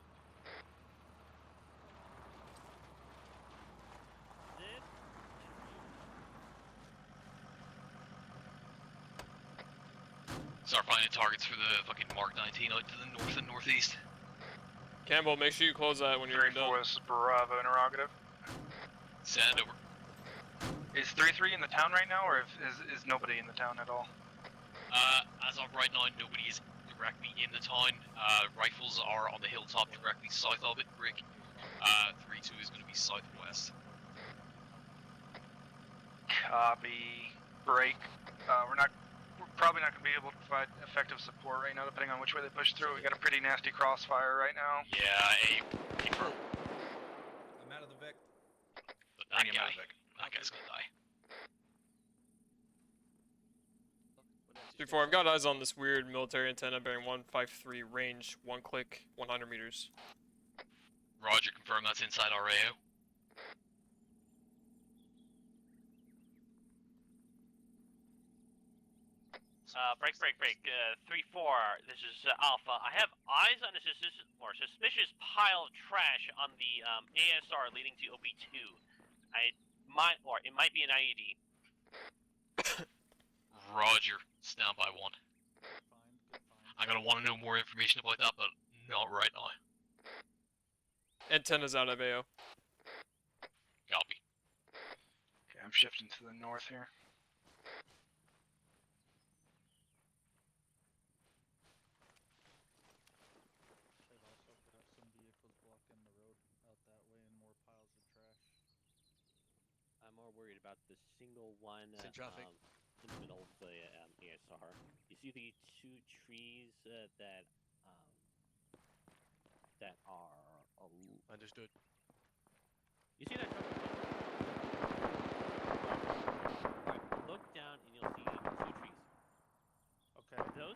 Start finding targets for the fucking Mark 19 out to the north and northeast. Campbell, make sure you close that when you're done. 3-4, this is Bravo interrogative. Send over. Is 3-3 in the town right now, or is nobody in the town at all? As of right now, nobody is directly in the town. Rifles are on the hilltop directly south of it, Rick. 3-2 is going to be southwest. Copy. Break. We're probably not going to be able to provide effective support right now, depending on which way they push through. We got a pretty nasty crossfire right now. Yeah, I'm out of the Vic. that guy's gonna die. 3-4, I've got eyes on this weird military antenna bearing 153 range, 1 click, 100 meters. Roger, confirm that's inside our AO. Break. 3-4. This is Alpha. I have eyes on a suspicious pile of trash on the ASR leading to OP2. It might be an IED. Roger, stand by 1. I'm gonna want to know more information about that, but not right now. Antenna's out of AO. Copy. Okay, I'm shifting to the north here. They've also got some vehicles blocking the road out that way and more piles of trash. I'm more worried about the single one It's in traffic. in the middle of the ASR. You see the 2 trees that are Understood. You see that? Look down and you'll see 2 trees. Okay. Those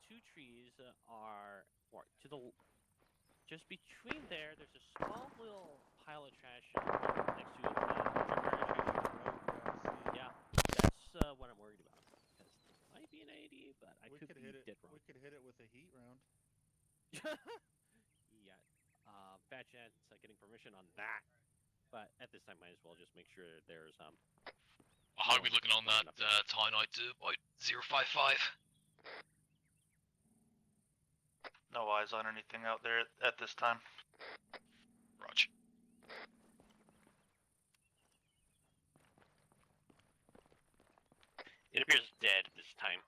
2 trees are to the just between there. There's a small little pile of trash next to the Yeah, that's what I'm worried about. Because it might be an 80, but I could be dead wrong. We could hit it with a heat round. Yeah, bad chance getting permission on that. But at this time, might as well just make sure there's How are we looking on that town out to about 055? No eyes on anything out there at this time. Roger. It appears dead this time.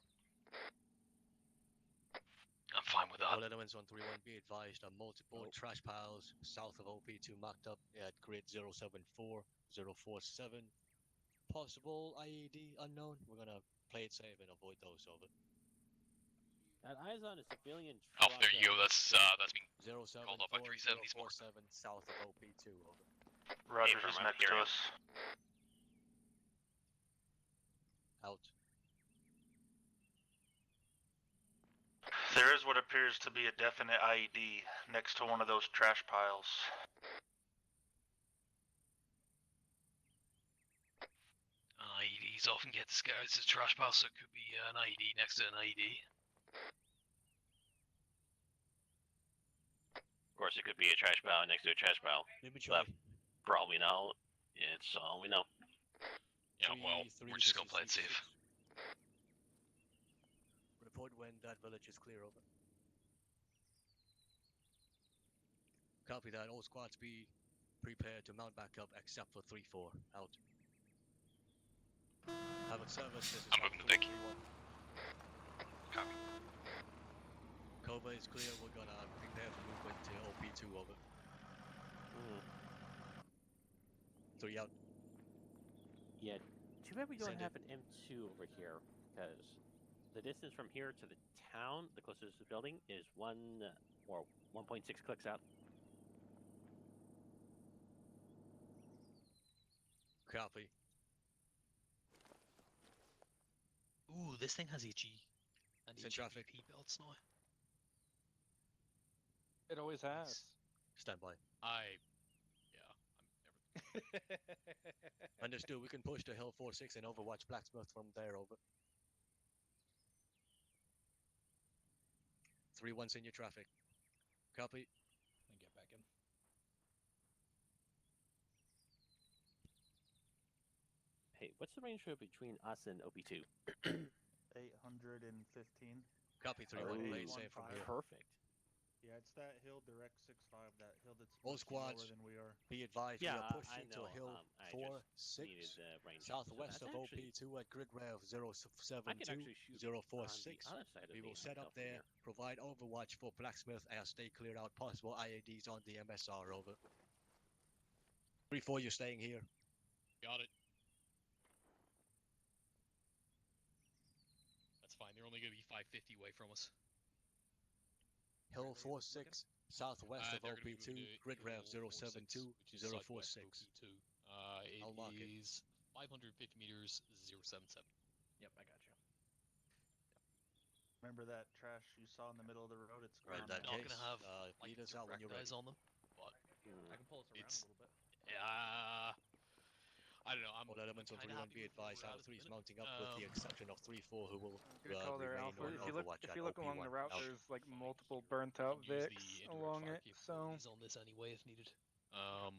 with that. All elements on 3-1 be advised on multiple trash piles south of OP2 marked up at grid 074, 047. Possible IED unknown. We're gonna play it safe and avoid those, over. Got eyes on a civilian Oh, truck. there you go. That's been 074, called up by 370s more. 047 south of OP2, over. Roger, Hey, who's from next to Imperial. us? Out. There is what appears to be a definite IED next to one of those trash piles. IEDs often get disguised as trash piles, so it could be an IED next to an IED. Of course, it could be a trash pile next to a trash pile. Let me But for all we know, it's all we know. Yeah, well, we're just gonna play it safe. Report when that village is clear, over. Copy that. All squads be prepared to mount back up except for 3-4. Out. Have a service. This is I'm moving the Vic. Copy. Cobra is clear. We're gonna prepare for movement to OP2, over. 3 out. Yeah, too bad we don't Send it. have an M2 over here, because the distance from here to the town, the closest building, is 1.6 clicks out. Copy. Ooh, this thing has HE and Send traffic. HEP belts now. It always has. Stand by. I'm Understood. We can push to Hill 4-6 and overwatch Blacksmith from there, over. 3-1 senior traffic. Copy. And get back in. Hey, what's the range between us and OP2? 815. Copy 3-1. Play it safe from here. Perfect. Yeah, it's that hill direct 6-5, that hill that's All much lower squads, than we are. be advised, Yeah, we are I pushing to know, Hill I just 4-6, needed the range. southwest So of that's actually- OP2 at grid rev I can 072, actually shoot on the 046. other side of We the will set up hotel from there, here. provide overwatch for Blacksmith and stay cleared out possible IADs on the MSR, over. 3-4, you're staying here. Got it. That's fine. They're only gonna be 550 away from us. Hill 4-6, southwest of They're gonna be OP2, moving to grid rev Hill 072, 46, which is southwest of 046. OP2. I'll mark it. It is 550 meters, 077. Yep, I got you. Remember that trash you saw in the middle of the road? It's Right, gone that now. Not case, gonna have lead us out when direct you're ready. eyes on them, but I can pull us around it's a little bit. I don't know. I'm All elements on kinda 3-1 happy be with where advised, we're at Alpha at 3 is the mounting minute. up with the exception of 3-4 who will Good call there, remain Alpha. on If you look, Overwatch if at you look along OP1. the route, Out. there's like multiple burnt out Use the Vics indirect along fire it. So capabilities on this anyway if needed. I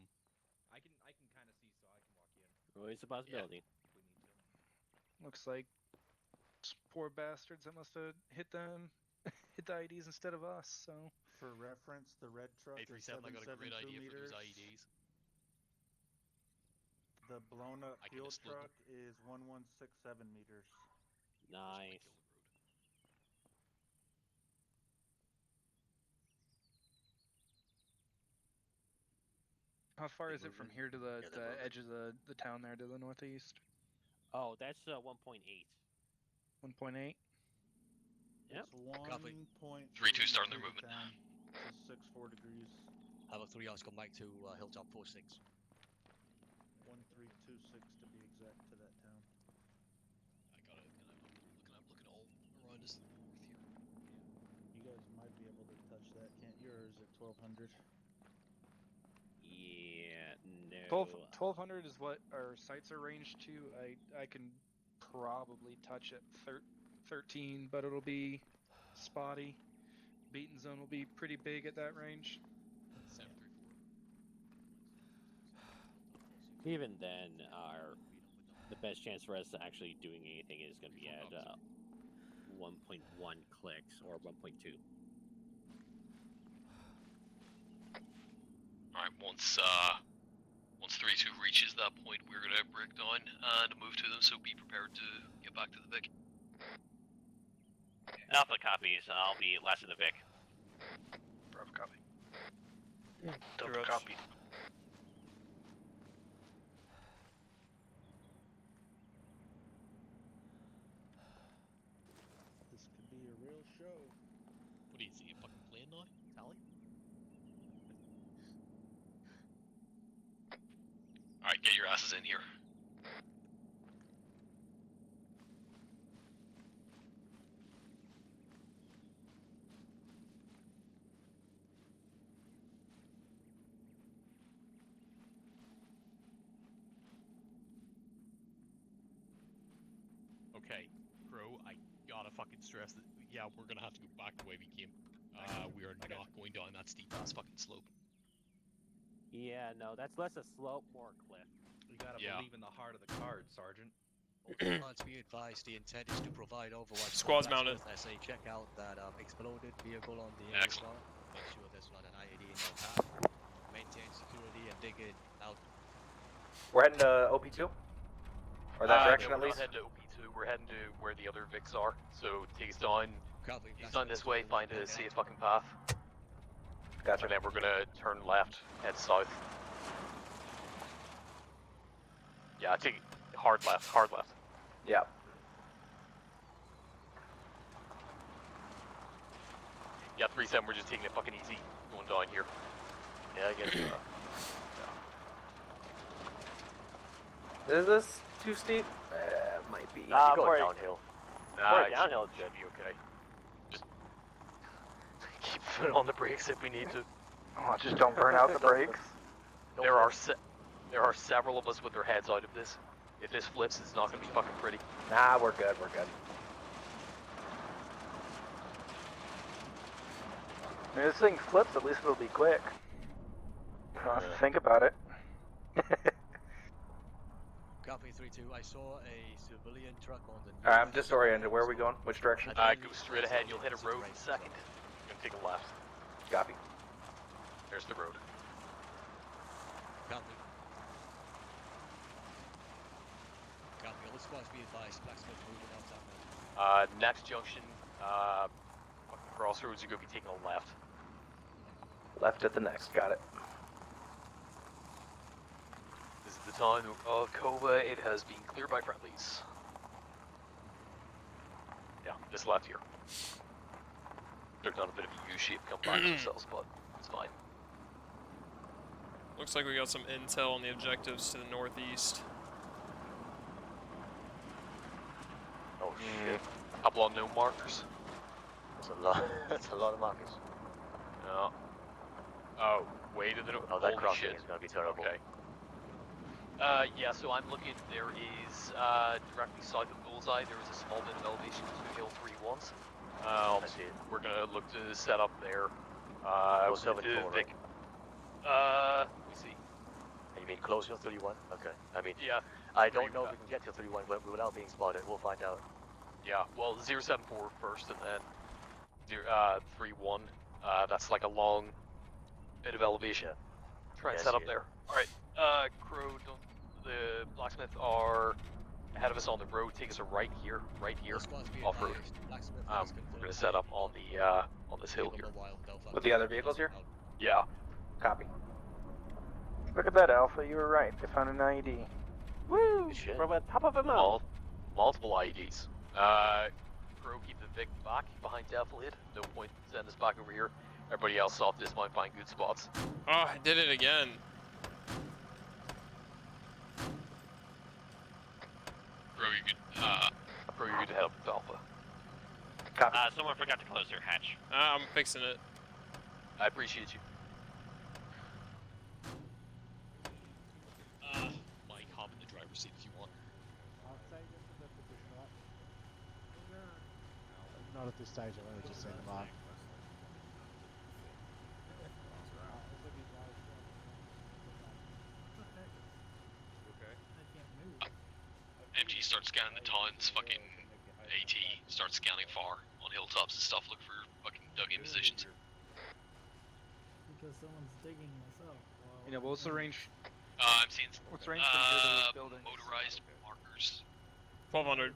can kind of see, so I can walk you in Always a possibility. if we need to. looks like s- poor bastards that must have hit them, hit the IDs instead of us. So For reference, the red truck is 837, I got a great 772 idea for meters. those IEDs. The blown up I can fuel just split them. truck is 1167 meters. Nice. how far They is it from moving? here to the, Yeah, they're the edge of the town there to the northeast? Oh, that's 1.8. 1.8. Yep. It's Copy. 1.3 3-2 starting their to movement. town. It's 64 degrees. Have a 3 Oscar Mike to Hilltop 4-6. 1326 to be exact to that town. I got it. And I'm looking all around us north here. You guys might be able to touch that, can't you? Or is it 1200? Yeah, no. 1200 is what our sights are ranged to. I can probably touch it 13, but it'll be spotty. Beaten zone will be pretty big at that range. 734. Even then, the best chance for us to actually doing anything is going to be at 1.1 clicks or 1.2. Alright, once 3-2 reaches that point, we're gonna break down and move to them, so be prepared to get back to the Vic. Alpha copies. I'll be last in the Vic. Bravo copy. Double Roach. copy. This could be a real show. What do you see? A fucking plane now? Tally? Alright, get your asses in here. Okay, Crow, I gotta fucking stress that, yeah, we're gonna have to go back the way we came. We are not going down that steep ass fucking slope. Yeah, no, that's less a slope, more a cliff. You gotta Yeah. believe in the heart of the card, Sergeant. To be advised, the intent is to provide Overwatch. for Squad's mounted. Blacksmith as they check out that exploded vehicle on the Excellent. ASR. Make sure there's not an IED in their path. Maintain security and dig it out. We're heading to OP2? Or that direction no, at we're least? not heading to OP2, we're heading to where the other Vics are. So take us down, Copy. he's down this way, find a safe fucking path. Gotcha. And then we're gonna turn left, head south. Yeah, take hard left, hard left. Yeah. Yeah, 3-7, we're just taking it fucking easy, going down here. Yeah, I get you. Is this too steep? Might be. Nah, Go more downhill. Nah, downhill should be okay. Just keep foot on the brakes if we need to. Oh, just don't burn out the brakes. There are several of us with their heads out of this. If this flips, it's not gonna be fucking pretty. Nah, we're good, we're good. I mean, this thing flips, at least it'll be quick. You don't have to think about it. Copy 3-2. I saw a civilian truck on the. I'm disoriented. Where are we going? Which direction? Go straight ahead, you'll hit a road in a second. You're gonna take a left. Copy. There's the road. Copy. Copy. All the squads be advised. Blacksmith moving out that way. Next junction, fucking crossroads, you're gonna be taking a left. Left at the next. Got it. This is the town of Kova. It has been cleared by friendlies. Yeah, just left here. They're done a bit of a U-shape come back themselves, but it's fine. Looks like we got some intel on the objectives to the northeast. Oh shit. Couple unknown markers. That's a lot. That's a lot of markers. No. Oh, way to the north. Oh, that Holy crossing shit. is gonna be terrible. Okay. Yeah, so I'm looking, there is, directly south of Bullseye, there is a small bit of elevation to Hill 3-1s. I see it. We're gonna look to set up there. Hill with 7-4, the right? Vic. Let me see. You mean close to 31? Okay. I mean, Yeah. I don't know if we can get to 31 without being spotted. We'll find out. Yeah, well, 074 first, and then 3-1. That's like a long bit of elevation. Try and Yeah, I set see up it. there. Alright, Crow, the blacksmith are ahead of us on the road. Take us a right here, off road. We're gonna set up on the on this hill here. With the other vehicles here? Yeah. Copy. Look at that, Alpha. You were right. They found an IED. Woo! From the top of a mountain. Multiple IEDs. Crow, keep the Vic back behind Deflid. No point sending this back over here. Everybody else off dismount, find good spots. Oh, I did it again. Crow, you good? Crow, you're good to head up with Alpha. Copy. Someone forgot to close their hatch. I'm fixing it. I appreciate you. Mike, hop in the driver's seat if you want. I'll say this is a position, right? Not at this stage, I've only just seen the mark. MG, start scanning the towns, fucking AT, start scanning far on hilltops and stuff, look for fucking dug-in positions. Because someone's digging myself. You know, what's the range? I'm seeing What's the range from here to those buildings? motorized markers. 1200.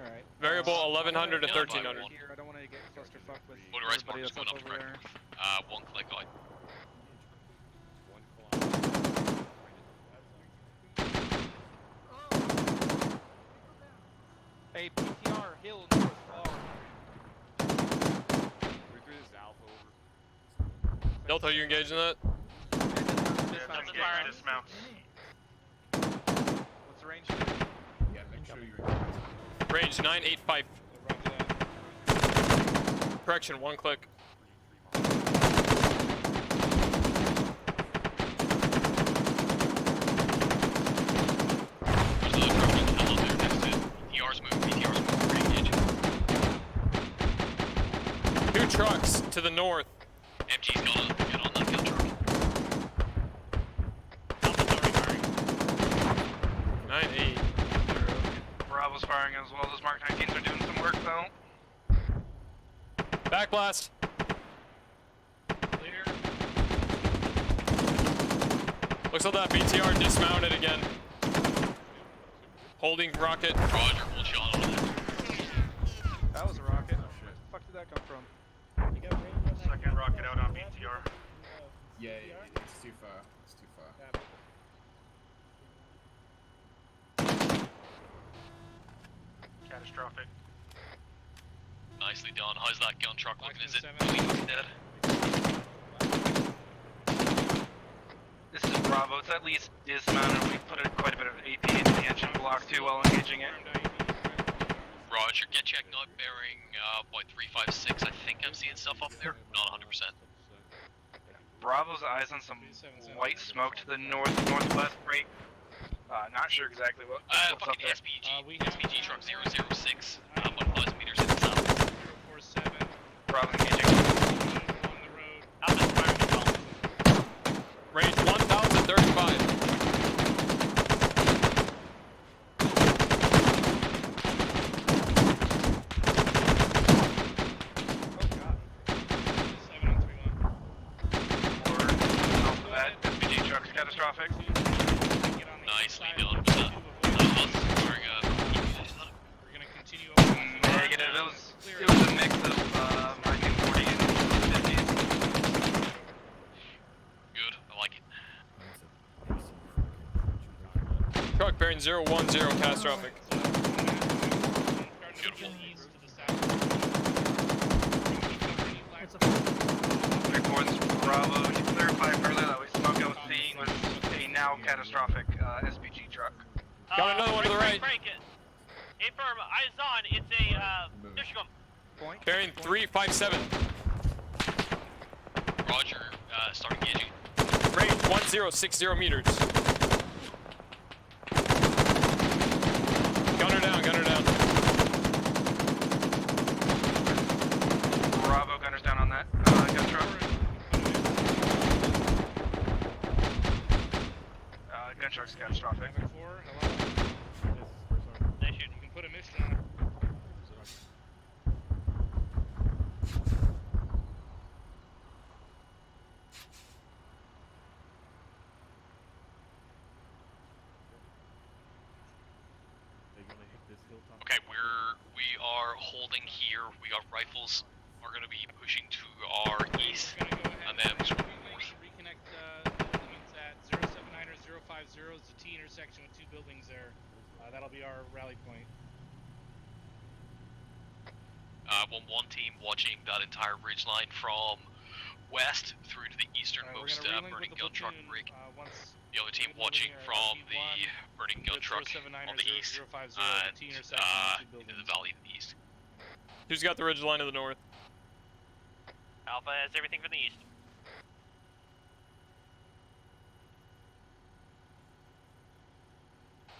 Alright. Variable 1100 to Down by 1300. here, I don't want to get clusterfuck with Motorized everybody markers that's going up up over to there. Breck. 1 click out. 1 kilometer. Hey, PTR, hill, north, far. We're through this alpha over. Delta, are you engaging that? Yeah, dismount. What's the range? Yeah, make sure you're. Range 985. Correction, 1 click. There's another corruption hell out there next to it. PTR's moving, re-engage. 2 trucks to the north. MG's gonna get on that kill truck. 9-8. Bravo's firing as well. Those Mark 19s are doing some work though. Backblast. Clear. Looks like that BTR dismounted again. Holding rocket. Roger, we'll shot on it. That was a rocket. Where the fuck did that come from? Second rocket out on BTR. Yeah, it's too far. It's too far. Catastrophic. Nicely done. How's that gun truck looking? Is it really dead? This is Bravo. It's at least dismounted. We put quite a bit of AP into the engine block too while engaging it. Roger, get checking out bearing about 356. I think I'm seeing stuff up there. Not 100%. Bravo's eyes on some white smoke to the northwest break. Not sure exactly what's up Fucking there. SPG truck 006. About 1,000 meters in the south. 047. Bravo's engaging. Range 1035. SPG truck's catastrophic. Nicely done. Negative. It was a mix of Marking 40 and 50s. Good. I like it. Truck bearing 010 catastrophic. Beautiful. Reports Bravo. Can you clarify further that smoke I was seeing was a now catastrophic SPG truck? Got another one to the right. Break it. Affirm, eyes on. It's a there she comes. Bearing 357. Roger. Start engaging. Range 1060 meters. Gunner down, gunner down. Bravo, gunners down on that gun truck. Gun truck's catastrophic. Nice shoot. You can put a mission on it. Okay, we are holding here. We got rifles. Are going to be pushing to our east, and then north. Reconnect elements at 079 or 050 is the T intersection with 2 buildings there. That'll be our rally point. 1-1 team watching that entire ridge line from west through to the easternmost burning gun truck rig. The other team watching from the burning gun truck on the east and into the valley to the east. Who's got the ridge line to the north? Alpha has everything from the east.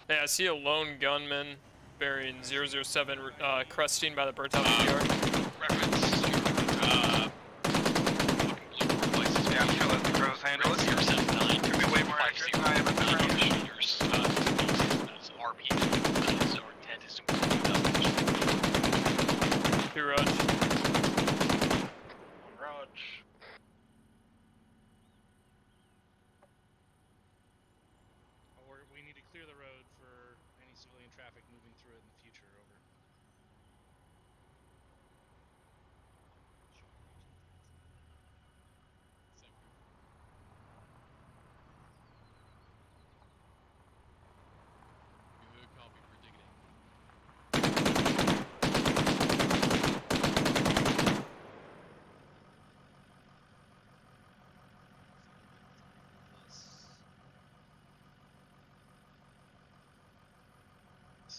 Hey, I see a lone gunman bearing 007 cresting by the bird tower yard. Reference Yeah, I'm sure let the crows handle it. 079. Could be way more accurate than I am at the range. Meters to the east. That's RP. So our intent is to move that. 2 Raj. We need to clear the road for any civilian traffic moving through it in the future. Over.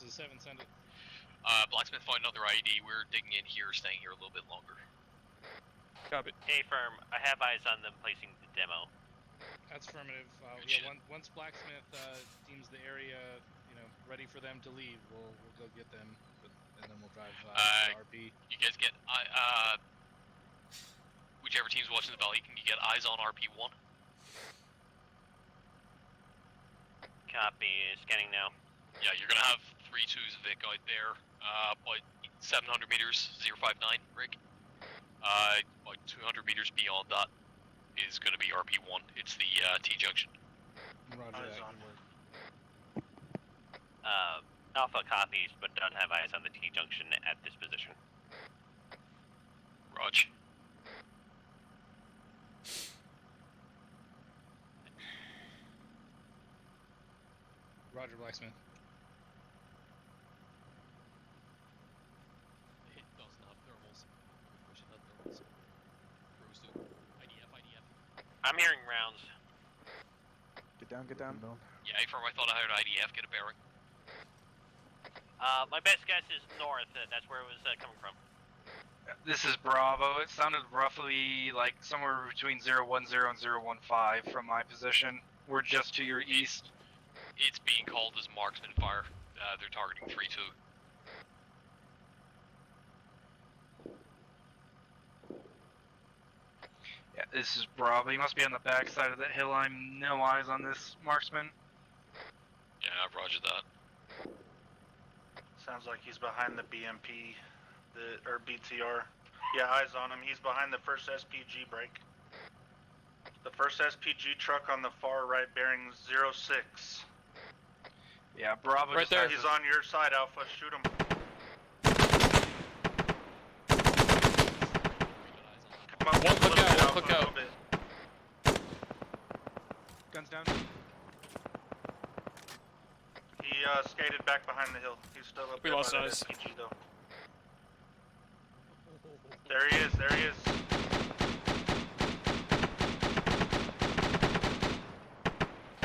This is 7, send it. Blacksmith find another IED. We're digging in here, staying here a little bit longer. Copy. A firm. I have eyes on them placing the demo. That's affirmative. Good Yeah, once Blacksmith deems the area, ready for them to leave, we'll go get them, and then we'll drive to RP. You guys get whichever team's watching the valley, can you get eyes on RP1? Copy. Scanning now. Yeah, you're gonna have 3-2's Vic out there, about 700 meters, 059 rig. About 200 meters beyond that is gonna be RP1. It's the T-junction. Roger that. Alpha copies, but don't have eyes on the T-junction at this position. Rog. Roger, Blacksmith. It doesn't have thermals. Push it have thermals. Cruise to IDF. I'm hearing rounds. Get down, get down. Yeah, from I thought I heard IDF get a bearing. My best guess is north. That's where it was coming from. This is Bravo. It sounded roughly like somewhere between 010 and 015 from my position. We're just to your east. It's being called as marksman fire. They're targeting 3-2. Yeah, this is Bravo. You must be on the back side of that hill. I'm no eyes on this marksman. Yeah, roger that. Sounds like he's behind the BMP, or BTR. Yeah, eyes on him. He's behind the first SPG break. The first SPG truck on the far right, bearing 06. Yeah, Bravo. Right there. He's on your side, Alpha. Shoot him. Come up, One click out, Alpha, one click a out. little bit. Guns down. He skated back behind the hill. He's still up We there lost by that eyes. SPG though. There he is, there he is.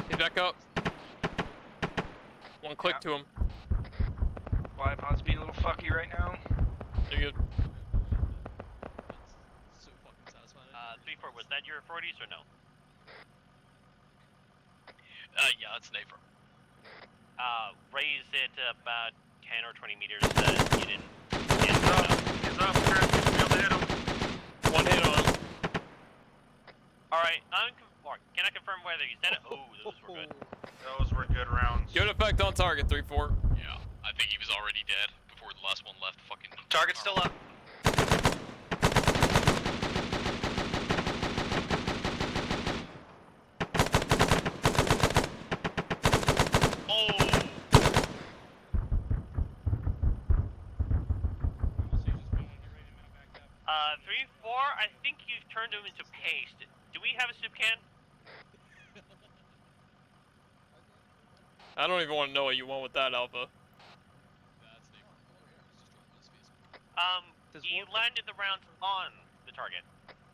Get back up. One click to him. Wi-Fi's being a little fucky right now. You're good. So fucking satisfying. 3-4, was that your 40s or no? Yeah, it's Nafra. Raise it about 10 or 20 meters. You didn't. He's up, Chris. You'll be able to hit him. One hit on him. Alright, can I confirm whether he's dead? Oh, those were good. Those were good rounds. Good effect on target, 3-4. Yeah, I think he was already dead before the last one left. Fucking Target's still up. Oh! 3-4, I think you've turned him into paste. Do we have a soup can? I don't even want to know what you want with that, Alpha. You landed the rounds on the target.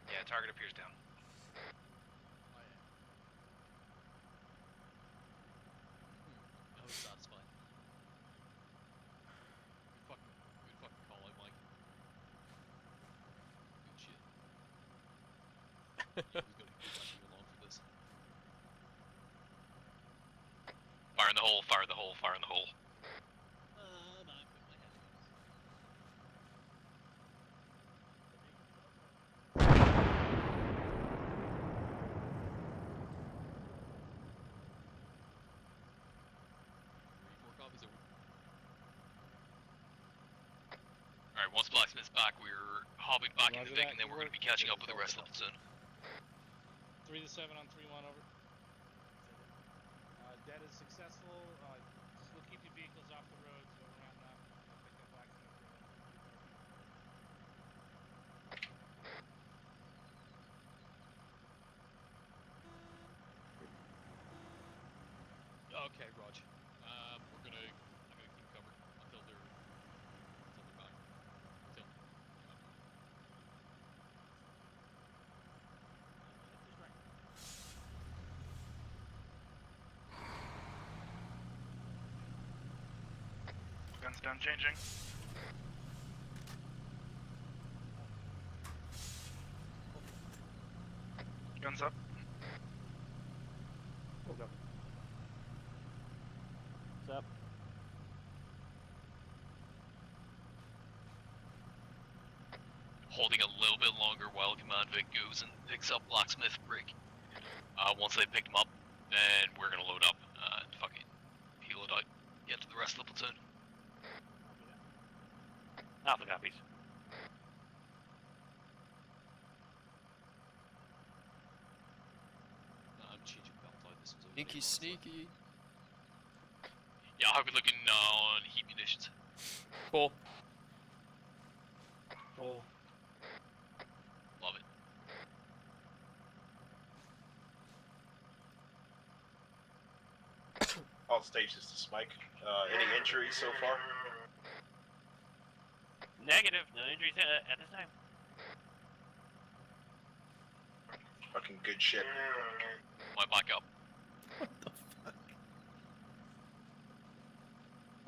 Yeah, target appears down. That was satisfying. Good fucking call out, Mike. Good shit. He was gonna keep you along for this. Fire in the hole, fire in the hole, fire in the hole. Alright, once Blacksmith's back, we're hopping back into Vic, and then we're going to be catching up with the rest of the soon. 3-7 on 3-1, over. Dead is successful. We'll keep your vehicles off the road, so we're rounding up. I'll pick up Blacksmith. Okay, Rog. I'm gonna keep covered until they're back. Until. Guns down, changing. Guns up. Hold up. What's up? Holding a little bit longer while Command Vic goes and picks up Blacksmith Brig. Once they picked him up, then we're gonna load up and fucking peel it out. Get to the rest of the platoon. Alpha copies. I'm changing belt out. This is Sneaky, sneaky. Yeah, how are we looking on heat munitions? Cool. Cool. Love it. All stages to Spike. Any injuries so far? Negative. No injuries at this time. Fucking good shit. My backup.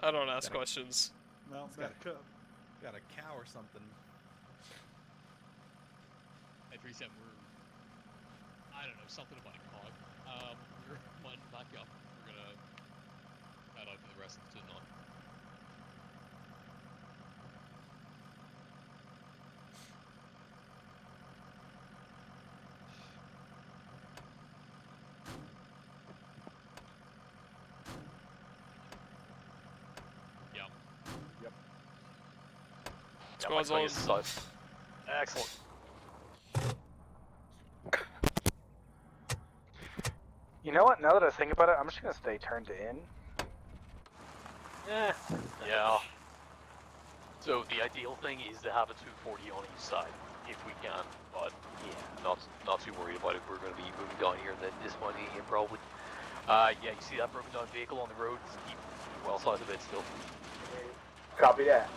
I don't ask questions. Well, It's got back up. Got a cow or something. At 3-7, I don't know, something about a cog. We're one back up. We're gonna head out for the rest of the night. Yep. Yep. Squad's my on. plane is south. Excellent. You know what? Now that I think about it, I'm just gonna stay turned in. Yeah. So the ideal thing is to have a 240 on each side, if we can. But yeah, not too worried about it. We're going to be moving down here, and then this one here probably. Yeah, you see that broken down vehicle on the road? Keep well south of it still. Copy that.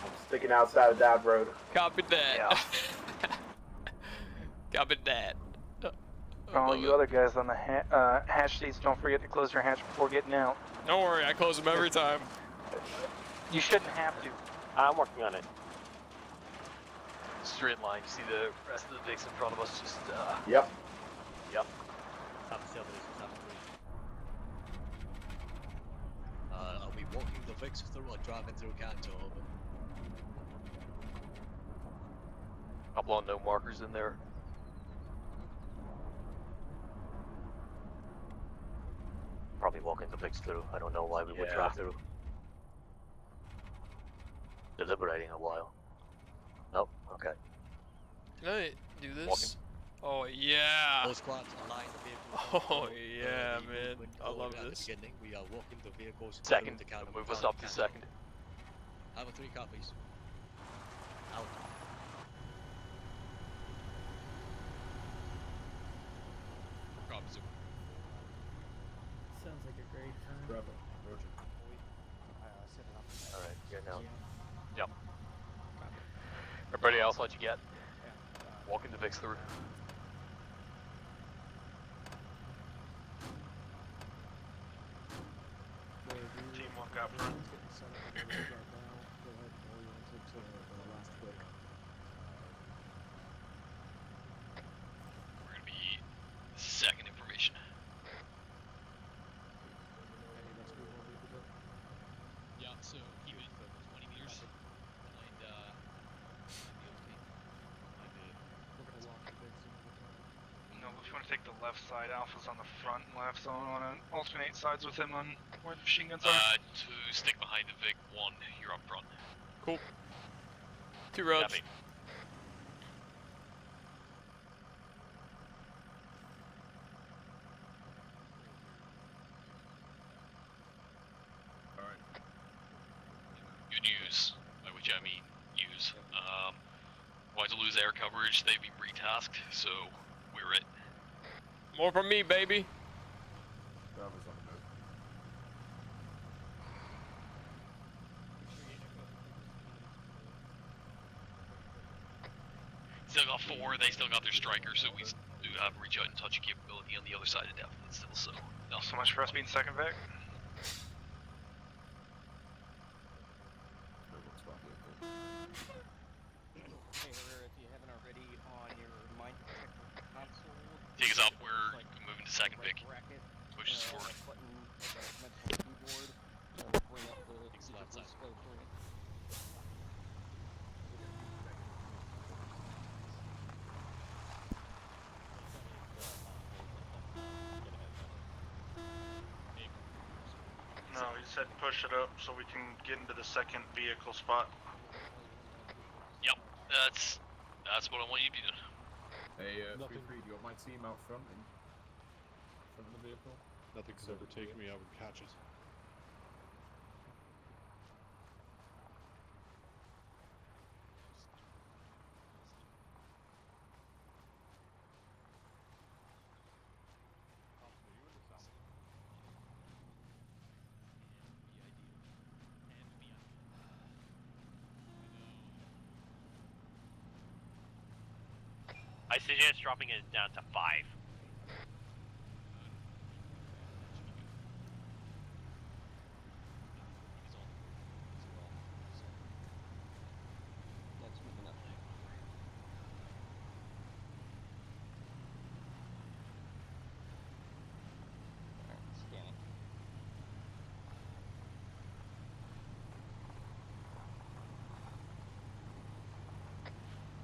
I'm sticking outside of Dowd Road. Copy that. Yeah. Copy that. Oh, you other guys on the hatch seats, don't forget to close your hatch before getting out. Don't worry, I close them every time. You shouldn't have to. I'm working on it. Straight line. You see the rest of the Vicks in front of us? Just Yep. Yep. Top 7 is top 3. Are we walking the Vicks through or driving through Canto? Couple unknown markers in there. Probably walking the Vicks through. I don't know why we would drive through. Deliberating a while. Nope. Okay. Can I do this? Oh yeah. Those squads align the vehicles. Oh yeah, man. I love At the this. beginning, we are walking the vehicles. Second. To Canto. Move us up to second. I have 3 copies. Out. Copies. Sounds like a great time. Bravo. Roger. Alright, here now. Yep. Everybody else, what'd you get? Walking the Vicks through. Team 1 got front. We're gonna be second information. Yeah, so keep it 20 meters behind the No, if you want to take the left side, Alpha's on the front left, so I want to alternate sides with him on where the machine guns are. 2 stick behind the Vic, 1 you're up front. Cool. 2 roads. Copy. Alright. Good news, by which I mean use. About to lose air coverage, they've been retasked, so we're it. More from me, baby. Bravo's on the move. Still got 4, they still got their striker, so we do have reach out and touch capability on the other side of definitely still, so no. So much for us being second Vic. No, he said push it up so we can get into the second vehicle spot. Yep, that's what I want you to be doing. Hey, free, do you want my team out front in front of the vehicle? Nothing could overtake me, I would catch it. I suggest dropping it down to 5.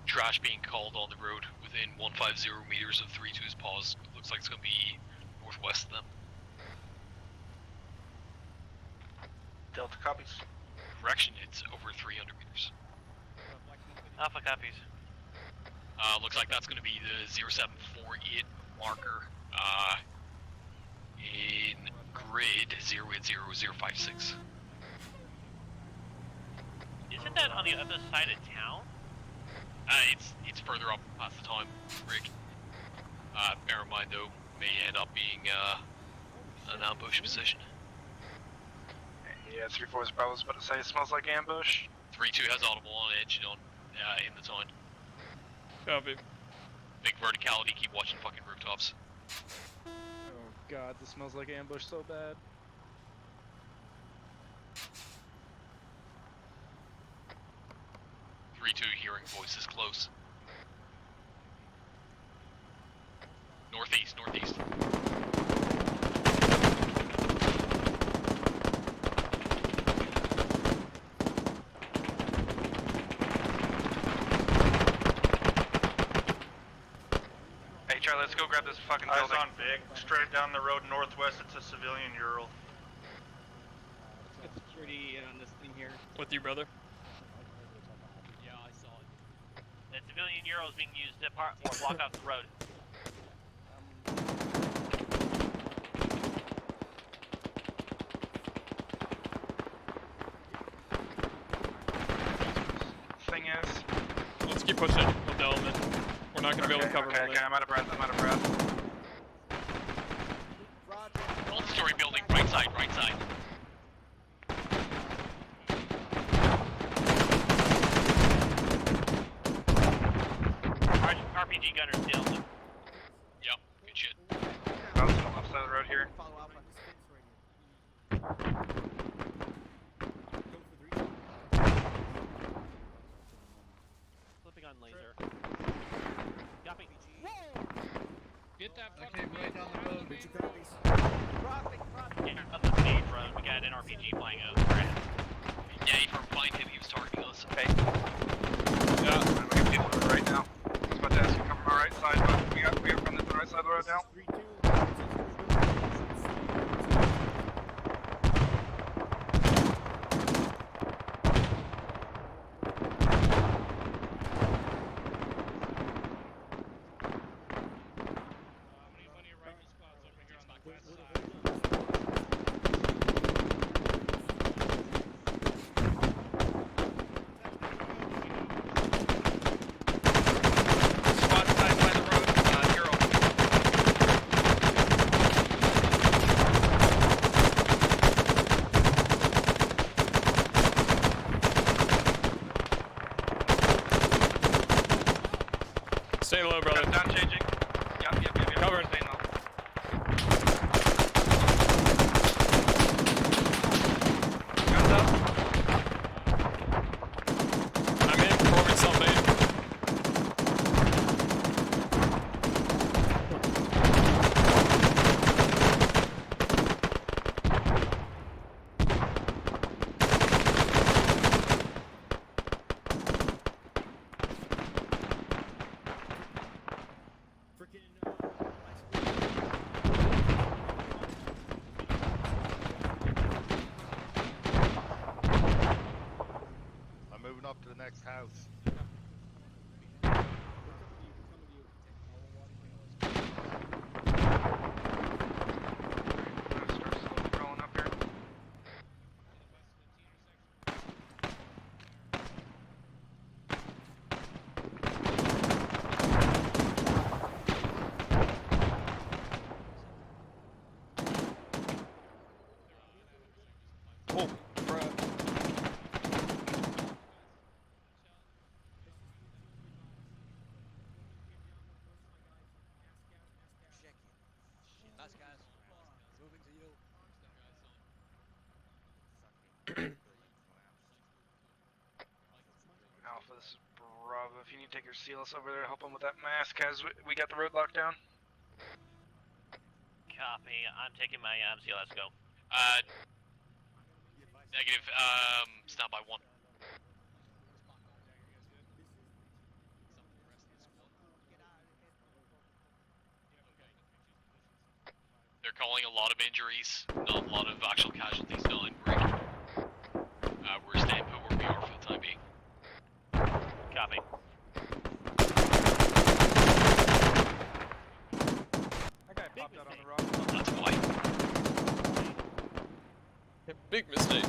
Trash being called on the road within 150 meters of 3-2's pause. Looks like it's going to be northwest of them. Delta copies. Correction, it's over 300 meters. Alpha copies. Looks like that's going to be the 0748 marker in grid 080056. Isn't that on the other side of town? It's further up past the time, Rick. Bear in mind though, may end up being an ambush position. Yeah, 3-4's probably was about to say it smells like ambush. 3-2 has audible on edge on in the town. Copy. Big verticality, keep watching fucking rooftops. Oh god, this smells like ambush so bad. Hearing voices close. Northeast. Hey Charlie, let's go grab this fucking Eyes building. on Vic. Straight down the road northwest, it's a civilian Ural. Got security on this thing here. With you, brother. Yeah, I saw it. The civilian Euro is being used to block off the road. Thing is, Let's keep pushing with the element. We're not going to be able to cover okay, everything. I'm out of breath. Multi-story building, right side. RPG gunner still. Yep, good shit. I was on the left side of the road here. Flipping on laser. Got me. Get that fucking right down the road. Yeah, up the page road, we got an RPG playing over it. Yeah, from flying him, he was targeting us. Okay. Yeah. We can deal with it right now. I was about to ask you to cover my right side, but we got from the right side of the road now. Stay low, brother. Down changing. Yep. Covering. Staying low. Guns up. I'm in, performing something. Freaking Bravo. If you need to take your CLS over there, help him with that mask as we got the road locked down. Copy. I'm taking my CLS go. Negative. Stand by 1. They're calling a lot of injuries, not a lot of actual casualties dying. We're staying put where we are for the time being. Copy. That guy popped out on the rock. That's why. Big mistake.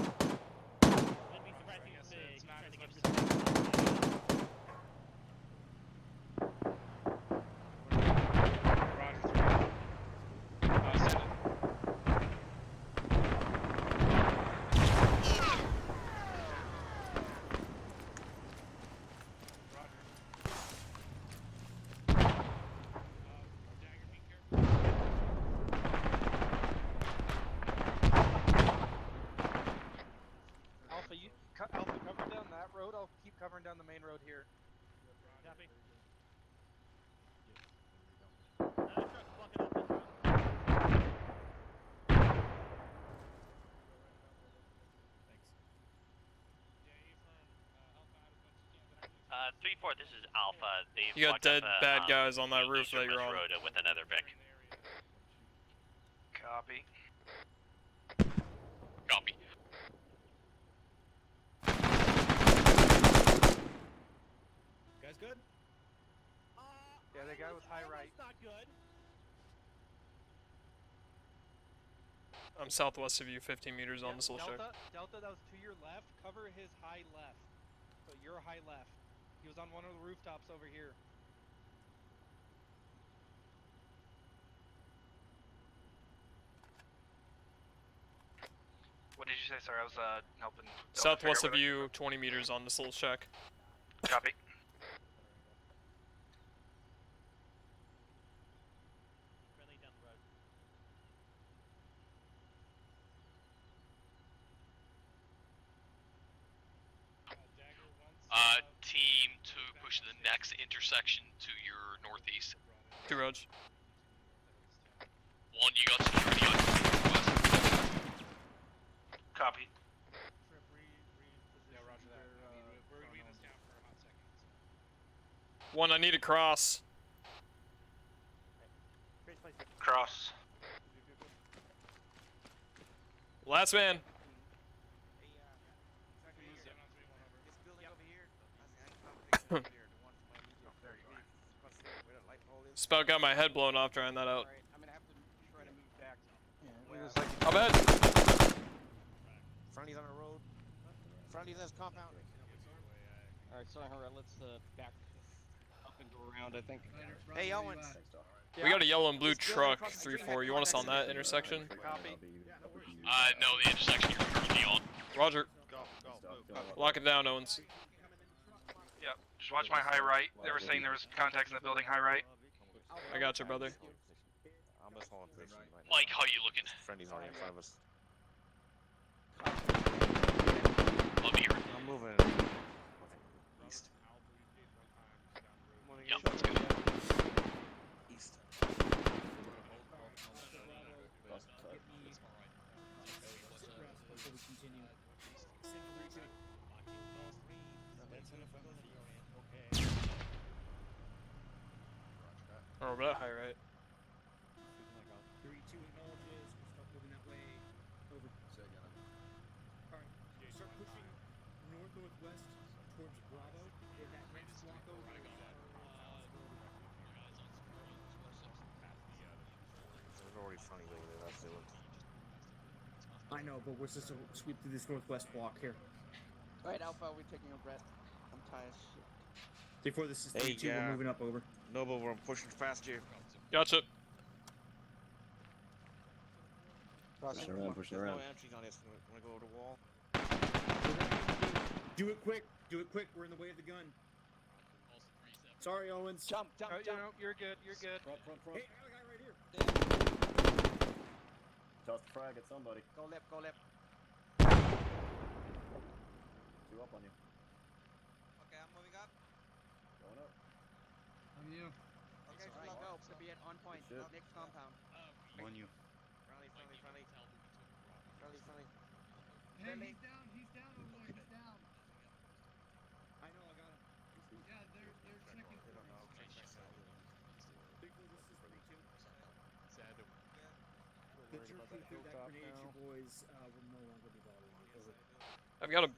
Alpha, cover down that road. I'll keep covering down the main road here. Copy. Uh, 3-4, this is Alpha. They've You got blocked up, dead bad guys on that the roof that Eastern you're West on. Road with another Vic. Copy. Copy. Guys good? Yeah, the guy was high right. Not good. I'm southwest of you, 15 meters on the soul check. Delta, that was to your left. Cover his high left. So your high left. He was on one of the rooftops over here. What did you say? Sorry, I was helping. Delta Southwest figure of where you, 20 meters on the soul check. Copy. Friendly down the road. Team 2, push to the next intersection to your northeast. 2 roads. 1, you got security on northwest. Copy. Yeah, roger that. We're gonna be in this town for a hot second. 1, I need a cross. Cross. Last man. Spout got my head blown off trying that out. I'm gonna have to try to move back. I'm bad. Fronties on the road. Fronties has compound. Alright, sorry, alright, let's back up and go around, I think. Hey, Owens. We got a yellow and blue truck, 3-4. You want us on that intersection? No, the intersection you're currently on. Roger. Go, move. Lock it down, Owens. Yep. Just watch my high right. They were saying there was contacts in the building high right. I got you, brother. I'm just holding position right Mike, how you looking? Friendly's already in front of us. Love to hear it. I'm moving east. Yep, that's good. East. Oh, we're that high, right? 3-2 acknowledges. We'll start moving that way. Over. Alright. Start pushing north-northwest towards Bravo. In that next block over. There's already funny over there. That's the one. I know, but we're supposed to sweep through this northwest block here. Alright, Alpha, we're taking a breath. I'm tired as shit. Before this is 3-2, we're moving up over. Noble, we're pushing fast here. Gotcha. Pushing around, pushing around. No entries on this. Wanna go over the wall? Do it quick. Do it quick. We're in the way of the gun. Sorry, Owens. Jump. No, you're good. You're good. Front. Hey, I got a guy right here. Toss the frag at somebody. Go left. Two up on you. Okay, I'm moving up. 3-2, go. Could be at on point. Next compound. On you. Friendly. Friendly. Hey, he's down over there, he's down. I know, I got him. Yeah, they're checking for him. Big Bull, this is 3-2. Sad. Get your feet through that grenade, your boys will no longer be bothering you. Over. I've got a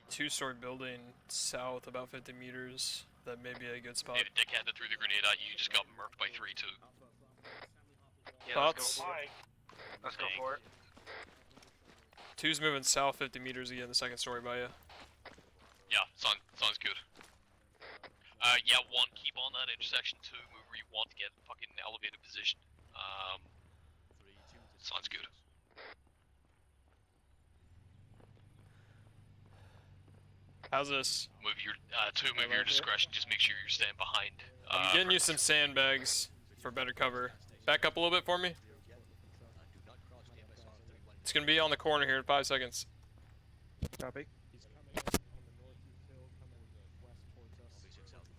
two-story building south, about 50 meters. That may be a good spot. Hey, the dickhead that threw the grenade at you just got murked by 3-2. Yeah, Thoughts? Let's go for it. Two's moving south 50 meters again, the second story by you. Yeah, sounds good. Yeah, 1, keep on that intersection. 2, move where you want to get fucking elevated position. Sounds good. How's this? Move your, 2, move your discretion. Just make sure you're staying behind. I'm getting you some sandbags for better cover. Back up a little bit for me. It's gonna be on the corner here in 5 seconds. Copy. He's coming up on the northeast hill, coming west towards us.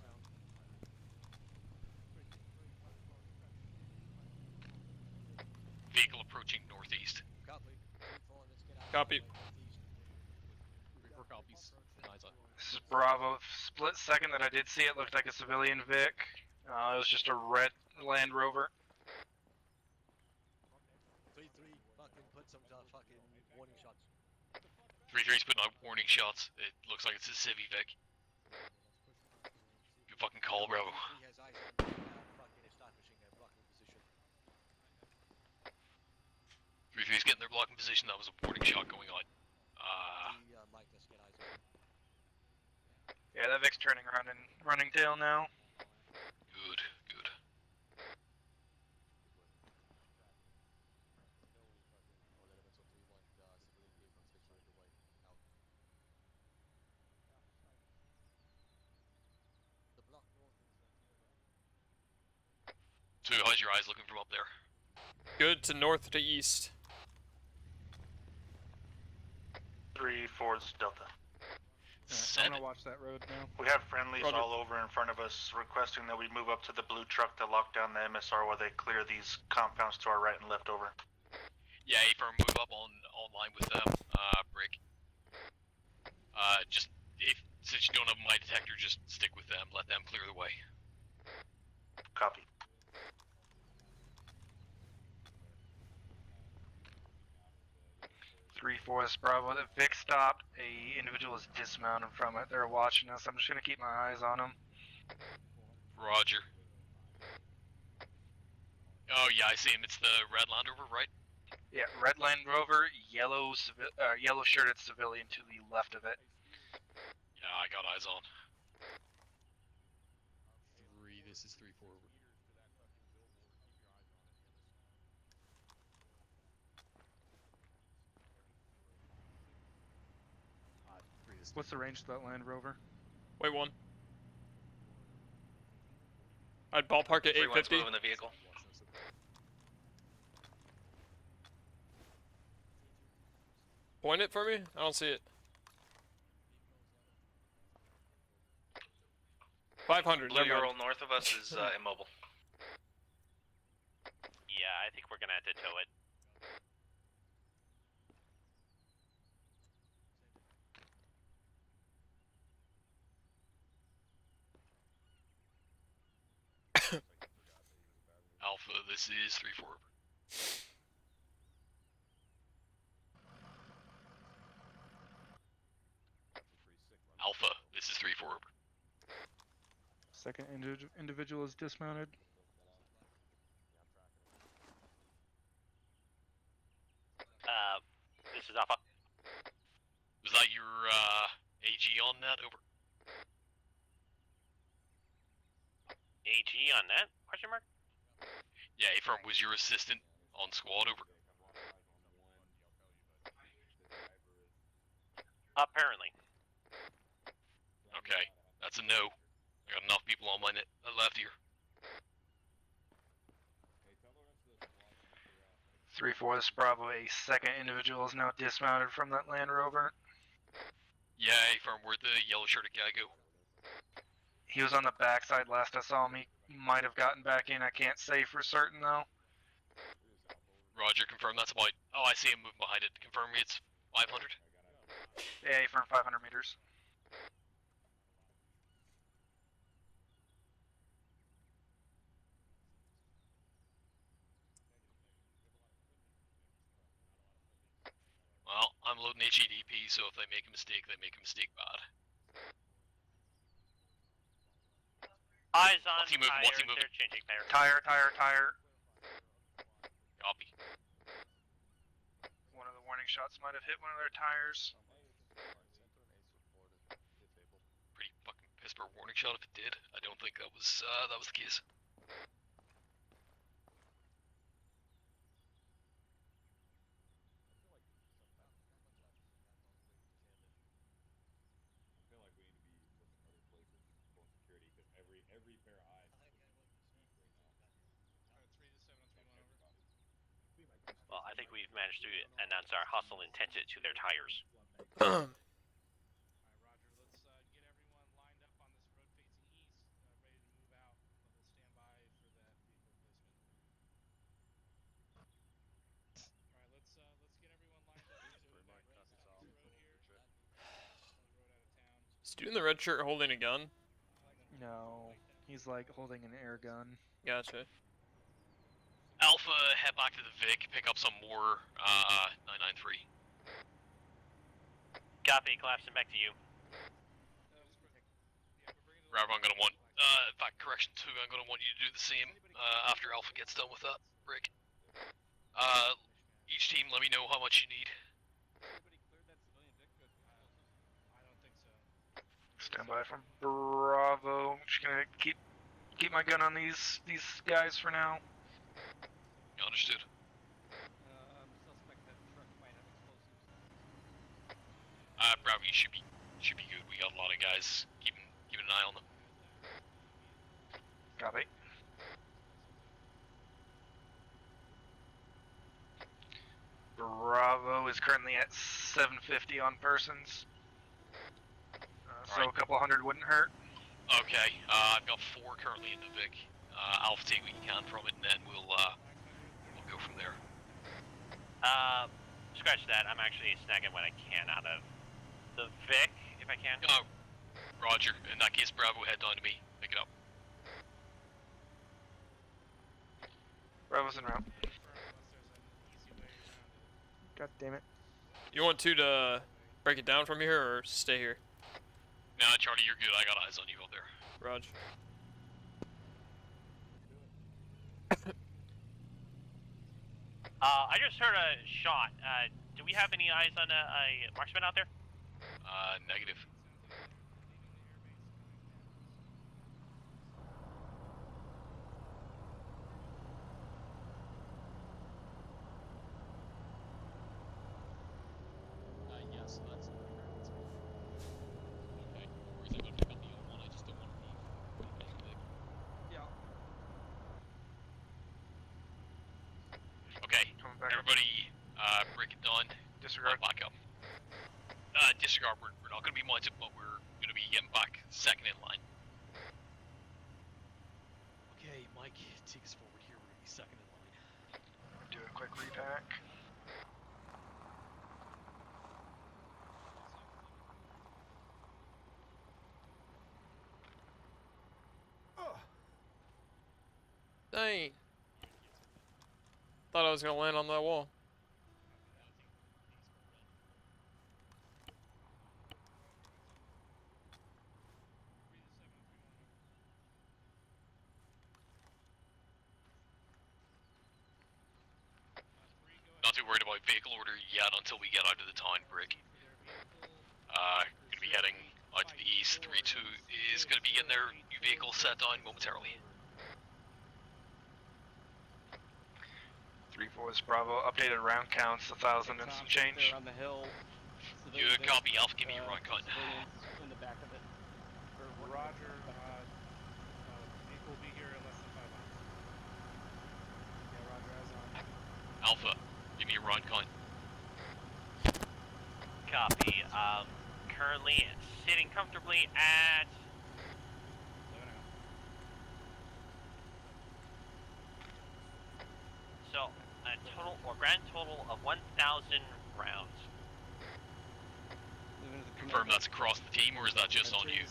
Vehicle approaching northeast. Copy. 3-4 copies. Eyes on. This is Bravo. Split second that I did see it looked like a civilian Vic. It was just a red Land Rover. 3-3, fucking put some fucking warning shots. 3-3's putting out warning shots. It looks like it's a Civi Vic. Good fucking call, Bravo. 3 has eyes on fucking establishing a blocking position. 3-3's getting their blocking position. That was a warning shot going on. Mike, let's get eyes on. Yeah, that Vic's turning around and running tail now. Good, good. So how's your eyes looking from up there? Good to north to east. 3-4's Delta. I'm gonna watch that road now. We have friendlies Roger. all over in front of us requesting that we move up to the blue truck to lock down the MSR while they clear these compounds to our right and left over. Yeah, firm, move up online with them, Brick. Just, since you don't have my detector, just stick with them, let them clear the way. Copy. Three, 4, this is Bravo. The Vic stopped. A individual is dismounted from it. They're watching us. I'm just gonna keep my eyes on them. Roger. Oh yeah, I see him. It's the red Land Rover, right? Yeah, red Land Rover, yellow shirted civilian to the left of it. Yeah, I got eyes on. 3, this is 3-4. What's the range of that Land Rover? Wait, 1. I'd ballpark at 850. Moving the vehicle. Point it for me? I don't see it. 500. Blue never mind. Ural north of us is immobile. Yeah, I think we're gonna have to tow it. Alpha, this is 3-4. Alpha, this is 3-4. Second individual is dismounted. This is Alpha. Was that your AG on that? Over. AG on that? Question mark? Yeah, Affirm, was your assistant on squad? Over. Apparently. Okay, that's a no. I got enough people on my left here. 3-4, this is Bravo. A second individual is now dismounted from that Land Rover. Yeah, Affirm, where'd the yellow shirted guy go? He was on the backside last I saw him. He might have gotten back in. I can't say for certain though. Roger, confirm that's about. Oh, I see him moving behind it. Confirm it's 500. Yeah, from 500 meters. Well, I'm loading HEDP, so if they make a mistake, they make a mistake bad. Eyes on What's he moving? tire. What's he moving? They're changing tire. Tire. Copy. One of the warning shots might have hit one of their tires. Pretty fucking pissed for a warning shot if it did. I don't think that was the case. Well, I think we've managed to announce our hostile intent to their tires. Is dude in the red shirt holding a gun? No, he's like holding an air gun. Gotcha. Alpha, head back to the Vic, pick up some more 993. Copy, collapsing back to you. Bravo, I'm gonna want, in fact, correction 2, I'm gonna want you to do the same after Alpha gets done with that brick. Each team, let me know how much you need. Stand by from Bravo. I'm just gonna keep my gun on these guys for now. Understood. Bravo, you should be good. We got a lot of guys keeping an eye on them. Copy. Bravo is currently at 750 on persons. So a couple hundred wouldn't hurt. Okay, I've got 4 currently in the Vic. Alpha, take what you can from it, and then we'll go from there. Scratch that. I'm actually snagging what I can out of the Vic, if I can. Oh, Roger. In that case, Bravo, head down to me. Pick it up. Bravo's en route. God damn it. You want to break it down from here or stay here? Nah, Charlie, you're good. I got eyes on you out there. Rog. I just heard a shot. Do we have any eyes on a marksman out there? Negative. Yes, that's okay. Worries about picking up the O1, I just don't want to leave. Yeah. Okay, everybody, break it down. Disregard. Back up. Disregard, we're not going to be mounted, but we're going to be getting back second in line. Okay, Mike, take us forward here. We're going to be second in line. Do a quick repack. Dang. Thought I was gonna land on that wall. Not too worried about vehicle order yet until we get out of the town, Brick. Gonna be heading out to the east. 3-2 is gonna be getting their new vehicle set down momentarily. 3-4 is Bravo. Updated round counts, 1,000 and some change. On the hill. You copy, Alpha, give me your round count. In the back of it. Roger, vehicle will be here in less than 5 miles. Yeah, Roger, eyes on. Alpha, give me your round count. Copy. Currently sitting comfortably at so a total or grand total of 1,000 rounds. Confirm that's across the team, or is that just on you?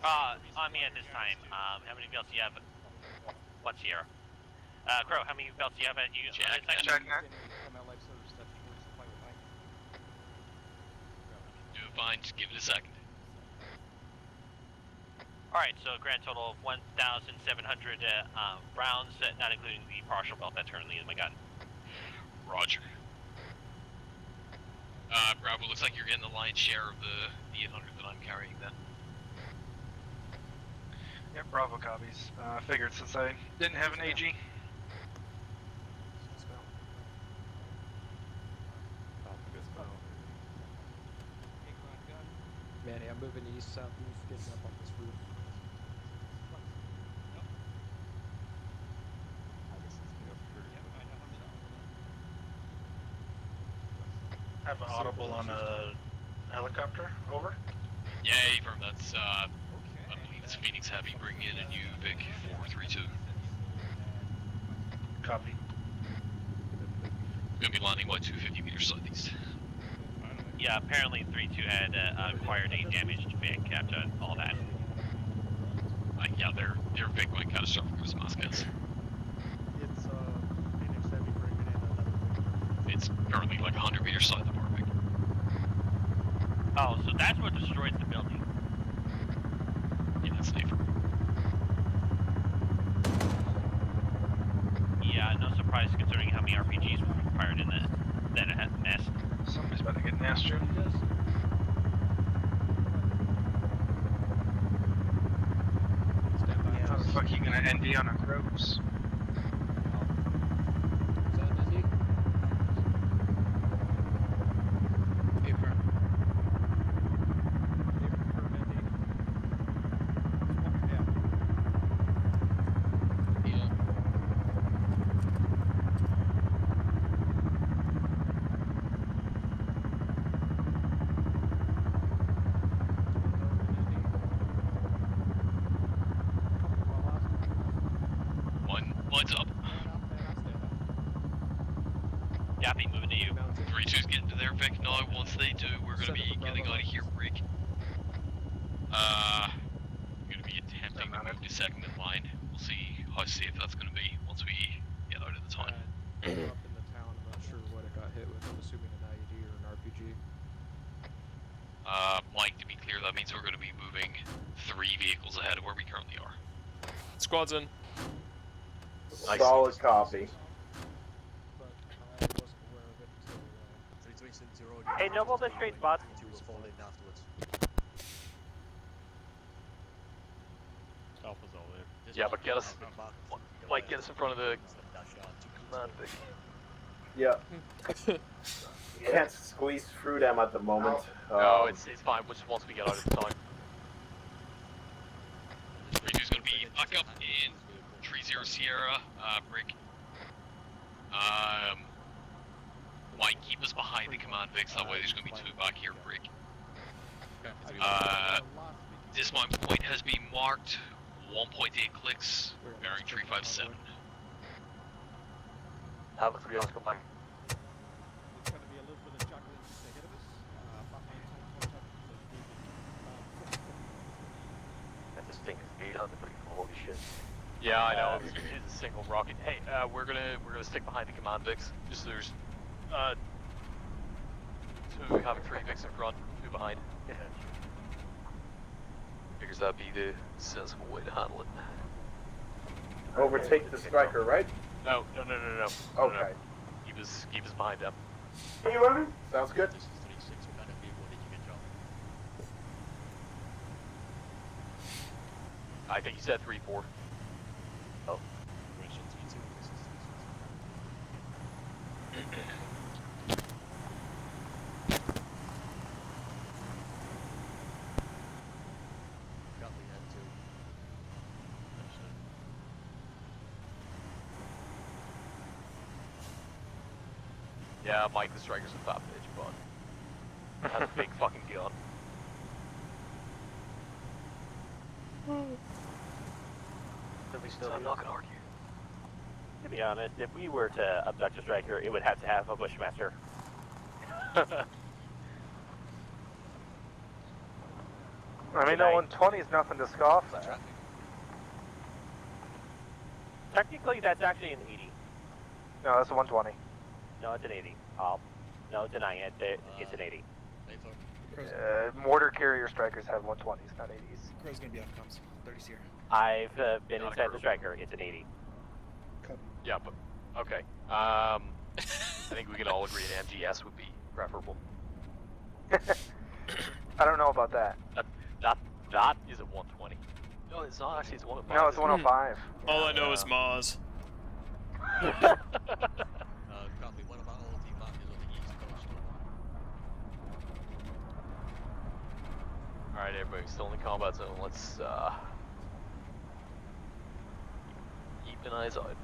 On me at this time. How many belts do you have? What's here? Crow, how many belts do you have at you? Check that. Do it fine, just give it a second. Alright, so a grand total of 1,700 rounds, not including the partial belt that's currently in my gun. Roger. Bravo, looks like you're getting the lion's share of the 800 that I'm carrying then. Yep, Bravo copies. Figured since I didn't have an AG. Manny, I'm moving east, southeast, getting up on this roof. Have an audible on a helicopter. Over. Yeah, from that's I believe it's Phoenix Heavy bringing in a new Vic 432. Copy. Gonna be landing what 250 meters southeast. Yeah, apparently 3-2 had acquired a damaged Vic after all that. Yeah, their Vic went catastrophic with Vasquez. It's Phoenix Heavy bringing in another Victor. It's currently like 100 meters south of our Vic. Oh, so that's what destroys the building. Yeah, that's safer. Yeah, no surprise considering how many RPGs were fired in that nest. Somebody's about to get nasty. How the fuck are you gonna ND on a Groves? Lights up. Yappy, moving to you. 3-2's getting to their Vic now. Once they do, we're gonna be getting out of here, Rick. Gonna be attempting to move to second in line. We'll see how safe that's gonna be once we get out of the town. Up in the town, I'm not sure what it got hit with. I'm assuming an IED or an RPG. Mike, to be clear, that means we're gonna be moving 3 vehicles ahead of where we currently are. Squad's in. Nice. Solid copy. Hey, Noble, the straight spots. Alpha's all there. Yeah, but get us, Mike, get us in front of the command Vic. Yeah. You can't squeeze through them at the moment. No, it's fine. Just once we get out of the town. 3-2's gonna be back up in 30 Sierra, Rick. Mike, keep us behind the command Vics, that way there's gonna be 2 back here, Rick. Dismount point has been marked, 1.8 clicks, bearing 357. Have a 3 hours come back. There's going to be a little bit of juggling just ahead of us. But maintain contact with the That this thing is 800, holy shit. Yeah, I know. It's a single rocket. Hey, we're gonna stick behind the command Vics. Just there's 2 having 3 Vics in front, 2 behind. Yeah. Figures that'd be the sensible way to handle it. Overtake the striker, right? No. Okay. No. Keep us behind them. Can you run? Sounds good. This is 36, we gotta be what did you get, John? I think you said 3-4. Oh. Yeah, Mike, the striker's a fat bitch, but has a big fucking gun. I'm not gonna argue. To be honest, if we were to abduct a striker, it would have to have a Bushmaster. I mean, that 120 is nothing to scoff at. Technically, that's actually an 80. No, that's a 120. No, it's an 80. No, denying it. It's an 80. Mortar carrier strikers have 120s, not 80s. Crow's gonna be outcomes. 30's here. I've been inside the striker. It's an 80. Yeah, but okay. I think we can all agree an MGS would be preferable. I don't know about that. That is a 120. No, it's not actually. It's 105. No, it's 105. All I know is Maz. Copy. What about all the markers on the east coast? All right, everybody, still in the combat zone. Let's keep an eyes out.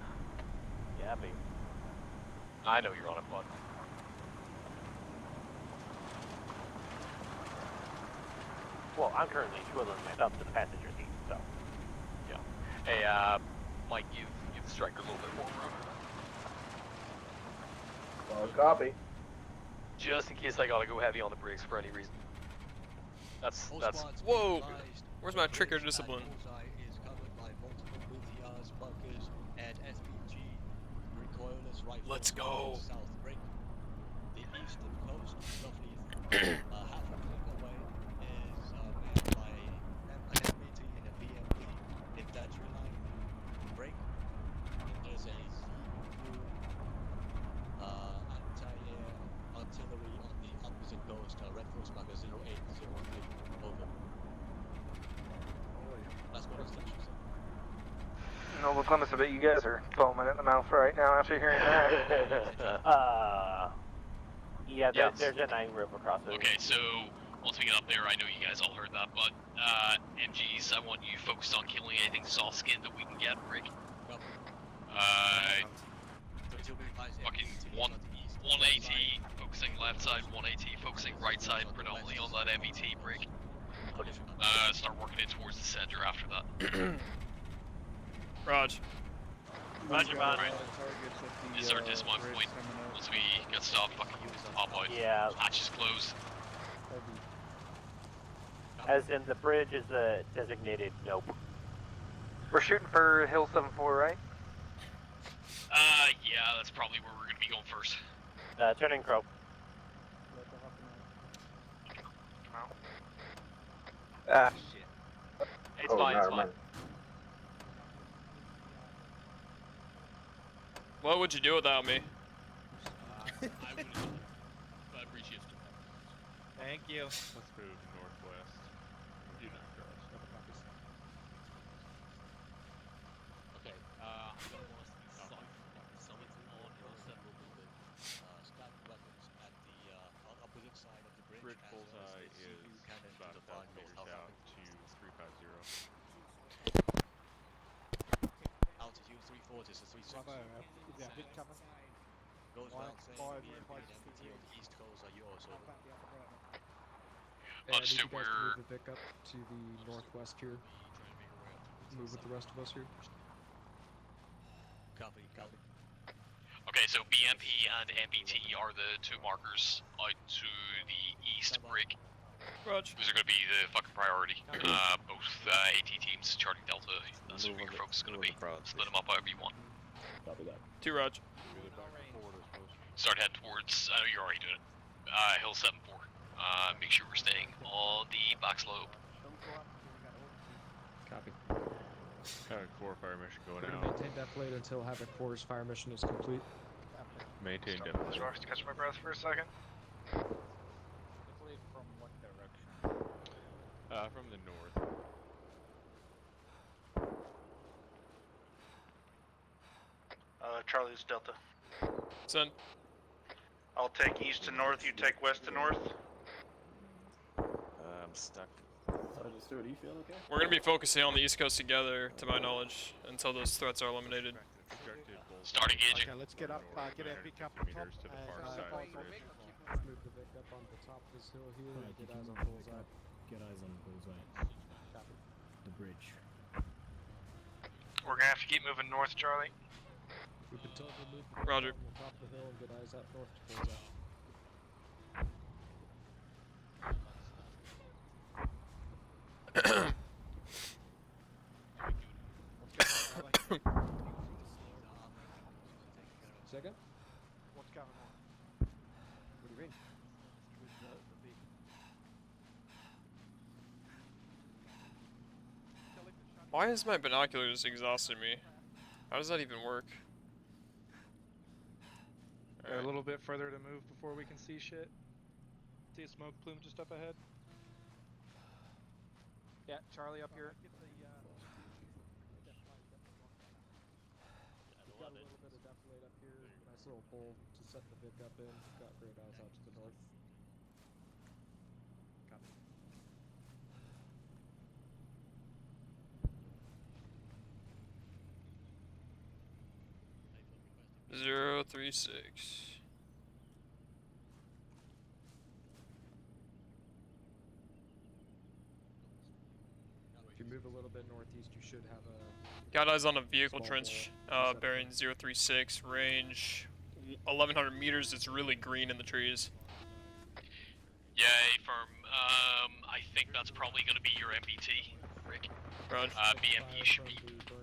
Yeah, baby. I know you're on it, bud. Well, I'm currently twiddling my thumbs to the passenger seat, so. Yeah. Hey, Mike, give the striker a little bit more room. Copy. Just in case I gotta go heavy on the brakes for any reason. That's. Whoa! Where's my trigger discipline? Is covered by multiple BTRs, bunkers, and SPG recoilless rifles. Let's go. South break. The eastern coast, roughly half a click away, is manned by an MBT and a BMP infantry line. Break. And there's a Z2 anti-air artillery on the opposite coast, Red Force Marker 0803. Over. That's what it's actually saying. No, look, Columbus, I bet you guys are foaming at the mouth right now after hearing that. Yeah, there's a 9 roof across it. Okay, so once we get up there, I know you guys all heard that, but MGs, I want you focused on killing anything soft skinned that we can get, Rick. Fucking 180 focusing left side, 180 focusing right side, predominantly on that MBT break. Start working it towards the center after that. Raj. Roger, man. This is our dismount point. Once we get stopped, fucking pop out. Yeah. Hatches closed. As in, the bridge is a designated nope. We're shooting for Hill 74, right? Yeah, that's probably where we're gonna be going first. Turning Crow. Ah, shit. It's fine, it's fine. What would you do without me? I would have done it, but I appreciate it. Thank you. Let's move northwest. Do not cross. Okay, I'm gonna want us to be south. Summit on Hill 7 will be stack weapons at the opposite side of the bridge. Bridge bullseye is about 1,000 meters out to 350. Altitude 340 to 360. Yeah, big cover. Goes Wide, without saying, wide, BMP wide, and MBT on the east coast are yours over. I'll just do where... Move the Vic up to the northwest here. Move with the rest of us here. Copy, copy. Okay, so BMP and MBT are the two markers out to the east break. Raj. Those are going to be the fucking priority. Both AT teams charting Delta. That's where your focus is going to be. Split them up however you want. Copy that. 2 Raj. Start heading towards, I know you're already doing it, Hill 7-4. Make sure we're staying on the back slope. Copy. Havoc 4 fire mission going We're out. gonna maintain that blade until Havoc 4's fire mission is complete. Maintain Stop depth. those rocks to catch my breath for a second. From what direction? From the north. Charlie's Delta. Send. I'll take east to north, you take west to north. I'm stuck. Stuart, do you feel okay? We're gonna be focusing on the East Coast together, to my knowledge, until those threats are eliminated. Start engaging. Okay, let's get up, get FP cap on top, to the far side of the bridge. Move the Vic up on the top of this hill here and get eyes on bullseye. Get eyes on bullseye. The bridge. We're gonna have to keep moving north, Charlie. We've been told to move the Roger. on the top of the hill and get eyes out north to close out. Second? What's going on? What do you mean? Why is my binoculars exhausting me? How does that even work? A little bit further to move before we can see shit. See a smoke plume just up ahead? Yeah, Charlie up here. We've got a little bit of defilade up here. Nice little pole to set the Vic up in. Got great eyes out to the north. Copy. 036. If you move a little bit northeast, you should have a... Got eyes on a vehicle Small trench, ball. bearing 036, range 1100 meters. It's really green in the trees. Yeah, firm. I think that's probably going to be your MBT, Rick. Roger. BMP should be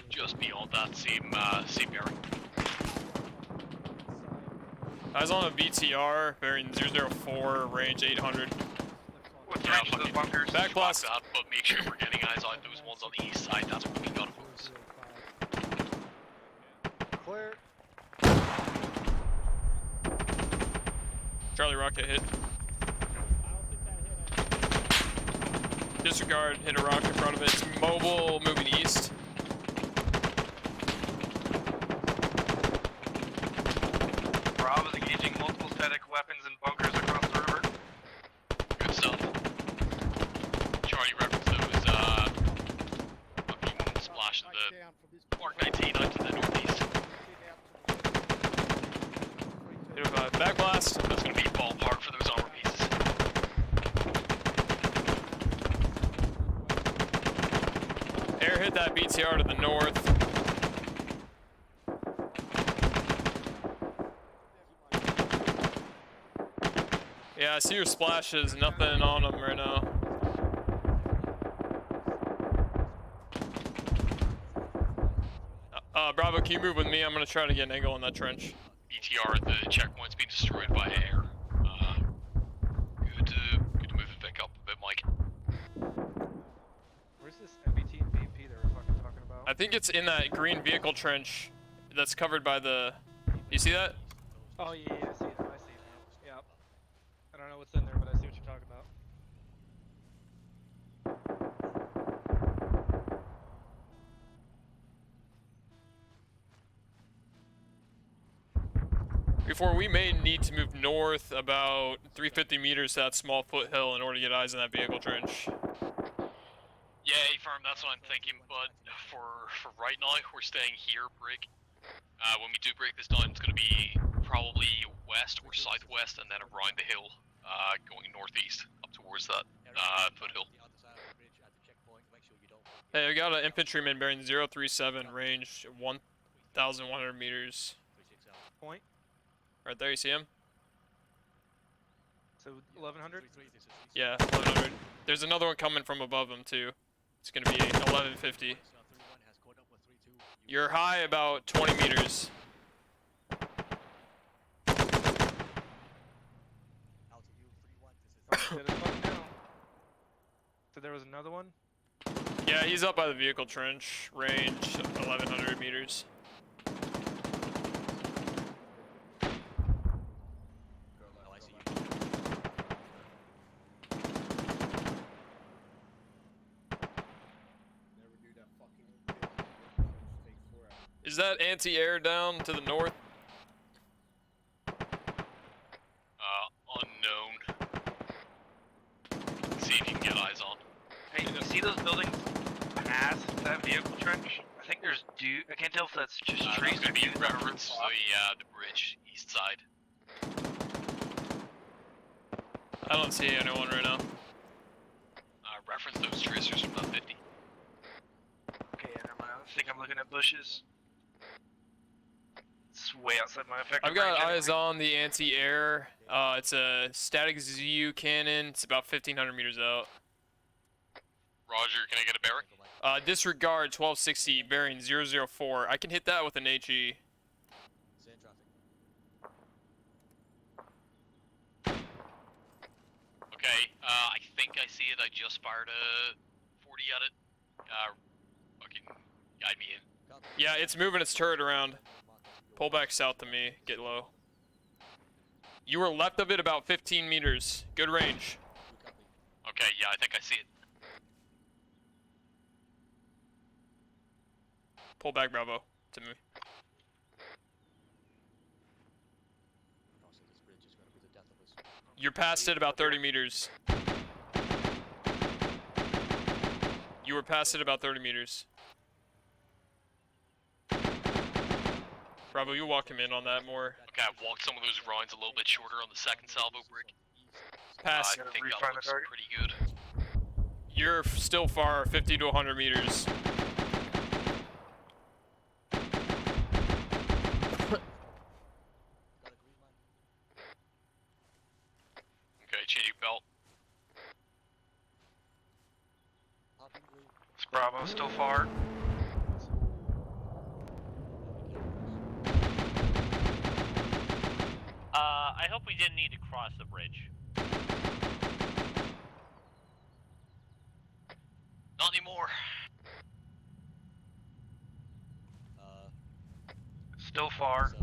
just beyond that, same bearing. Eyes on a VTR, bearing 004, range 800. What's the range of those bunkers? Back blast. That, but make sure we're getting eyes on those ones on the east side. That's what we got to focus. Clear. Charlie Rocket hit. Disregard, hit a rock in front of it. It's mobile, moving east. Bravo's engaging multiple static weapons and bunkers across the river. Good stuff. Charlie reference those, fucking splash the Mark 19 out to the northeast. Hit a back blast. That's going to be ballpark for those armor pieces. Air hit that BTR to the north. Yeah, I see your splashes. Nothing on them right now. Bravo, can you move with me? I'm gonna try to get an angle on that trench. BTR at the checkpoint's been destroyed by air. Good to move the Vic up a bit, Mike. Where's this MBT and BMP they were fucking talking about? I think it's in that green vehicle trench that's covered by the... You see that? Oh yeah, I see it. I see it. Yep. I don't know what's in there, but I see what you're talking about. Before we may need to move north about 350 meters to that small foothill in order to get eyes on that vehicle trench. Yeah, firm, that's what I'm thinking, but for right now, we're staying here, Brig. When we do break this down, it's going to be probably west or southwest, and then around the hill, going northeast, up towards that foothill. Hey, I got an infantryman bearing 037, range 1,100 meters. Point. Right there, you see him? So 1100? Yeah, 1100. There's another one coming from above him too. It's gonna be 1150. You're high about 20 meters. So there was another one? Yeah, he's up by the vehicle trench, range 1100 meters. Is that anti-air down to the north? Unknown. See if you can get eyes on. Hey, you see those buildings past that vehicle trench? I think there's I can't tell if that's just trees. That's going to be in reference to the bridge, east side. I don't see anyone right now. Reference those tracers from the 50. Okay, yeah, never mind. I think I'm looking at bushes. way outside my effective I've got range eyes on the anti-air. It's a static ZU cannon. It's about 1,500 meters out. Roger, can I get a bearing? Disregard 1260, bearing 004. I can hit that with an HE. Same traffic. Okay, I think I see it. I just fired a 40 at it. Fucking guide me in. Yeah, it's moving its turret around. Pull back south to me. Get low. You were left of it about 15 meters. Good range. Okay, yeah, I think I see it. Pull back, Bravo, to me. You're past it about 30 meters. You were past it about 30 meters. Bravo, you walk him in on that more. Okay, I've walked some of those rounds a little bit shorter on the second salvo brick. Pass. I think that looks pretty good. You're still far, 50 to 100 meters. Okay, changing belt. It's Bravo still far. I hope we didn't need to cross the bridge. Not anymore. Still far.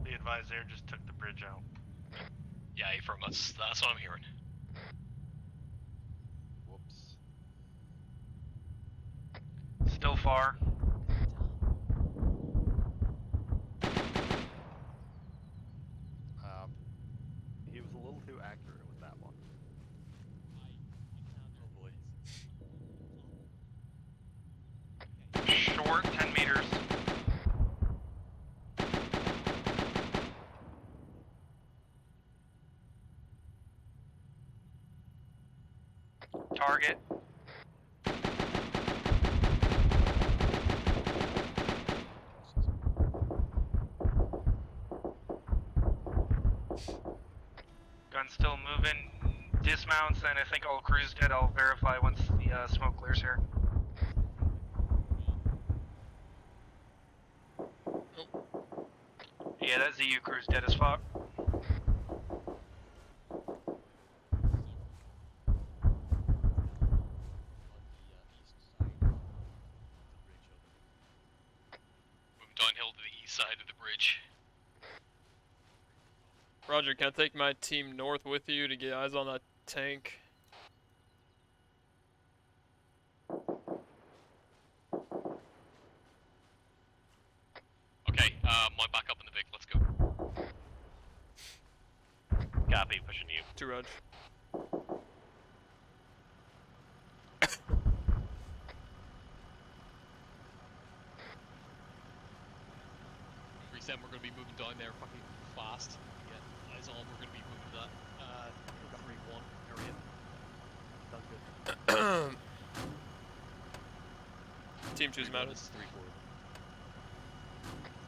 The advisor just took the bridge out. Yeah, from us. That's what I'm hearing. Whoops. Still far. He was a little too accurate with that one. Oh boy. Short, 10 meters. Target. Gun's still moving. Dismounts, and I think all crew's dead. I'll verify once the smoke clears here. Yeah, that ZU crew's dead as fuck. Moving downhill to the east side of the bridge. Roger, can I take my team north with you to get eyes on that tank? Okay, my back up in the Vic, let's go. Copy, pushing you. To Rog. We're gonna be moving down there fucking fast. Yeah, eyes on, we're gonna be moving to that 3-1 area. Sounds good. Team 2's mounted. 3-4.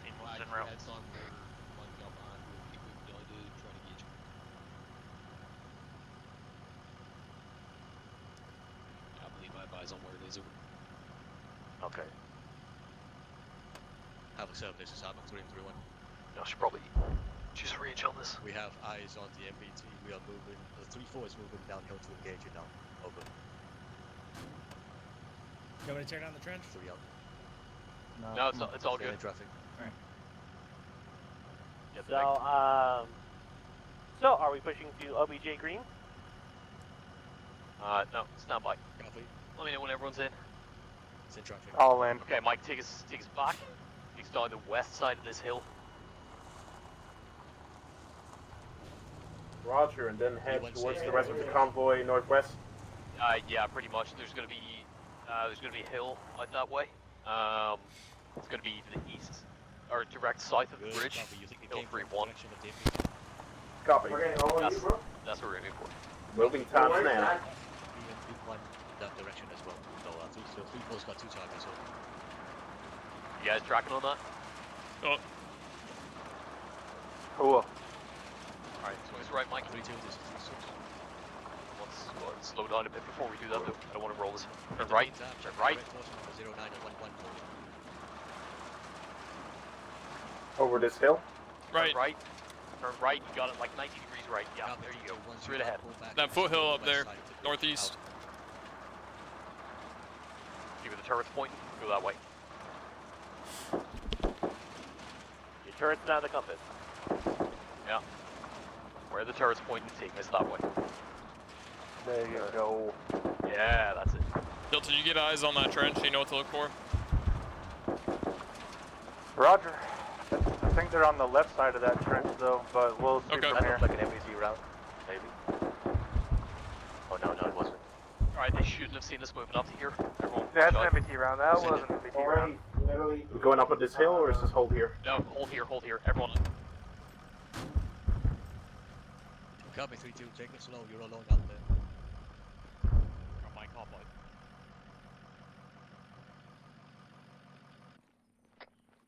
Team 1's en route. Heads on, we're lining up and we'll keep moving down to try to engage. I believe I have eyes on where it is over. Okay. Havoc 7, this is Havoc 3 and 3-1. I should probably choose a range on this. We have eyes on the MBT. We are moving. The 3-4 is moving downhill to engage it now. Over. You want me to tear down the trench? 3 out. No, it's all good. In traffic. Alright. So are we pushing to OBJ Green? No, stand by. Copy. Let me know when everyone's in. It's in traffic. All in. Okay, Mike, take us back. He's down the west side of this hill. Roger, and then head towards the rest of the convoy northwest. Yeah, pretty much. There's gonna be a hill out that way. It's gonna be to the east or direct south of the bridge. Hill 3-1. Copy. We're getting all of you, bro. That's what we're aiming for. Moving times now. That direction as well. So 3 still. 3-4's got 2 targets. So. You guys tracking on that? Oh. Cool. Alright, swing us right, Mike. 3-2, this is 3-6. Let's slow down a bit before we do that, though. I don't want to roll this. Turn right. Turn right. Over this hill. Right. Turn right. Turn right. You got it like 90 degrees right. Yeah, there you go. Straight ahead. That foothill up there, northeast. See where the turret's pointing? Go that way. Your turret's down the compass. Yeah. Where the turret's pointing, take us that way. There you go. Yeah, that's it. Dilton, you get eyes on that trench? You know what to look for? Roger. I think they're on the left side of that trench though, but we'll see Okay. from That here. looks like an MBT route. Maybe. Oh, no, it wasn't. Alright, they shouldn't have seen us moving up to here. Everyone, That's watch an out. MBT round. That wasn't an MBT round. Literally going up at this hill, or is this hold here? No, hold here. Everyone. Copy 3-2, take it slow, you're alone out there. Got my cop light.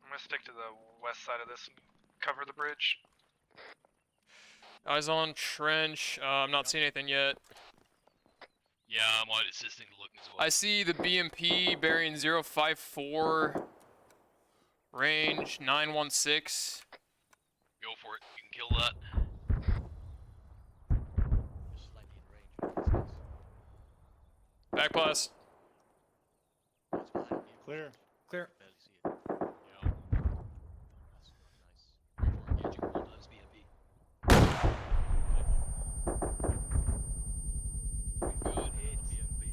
I'm gonna stick to the west side of this and cover the bridge. Eyes on trench. I'm not seeing anything yet. Yeah, I'm out assisting to look as well. I see the BMP bearing 054, range 916. Go for it. You can kill that. Back blast. Clear. Clear.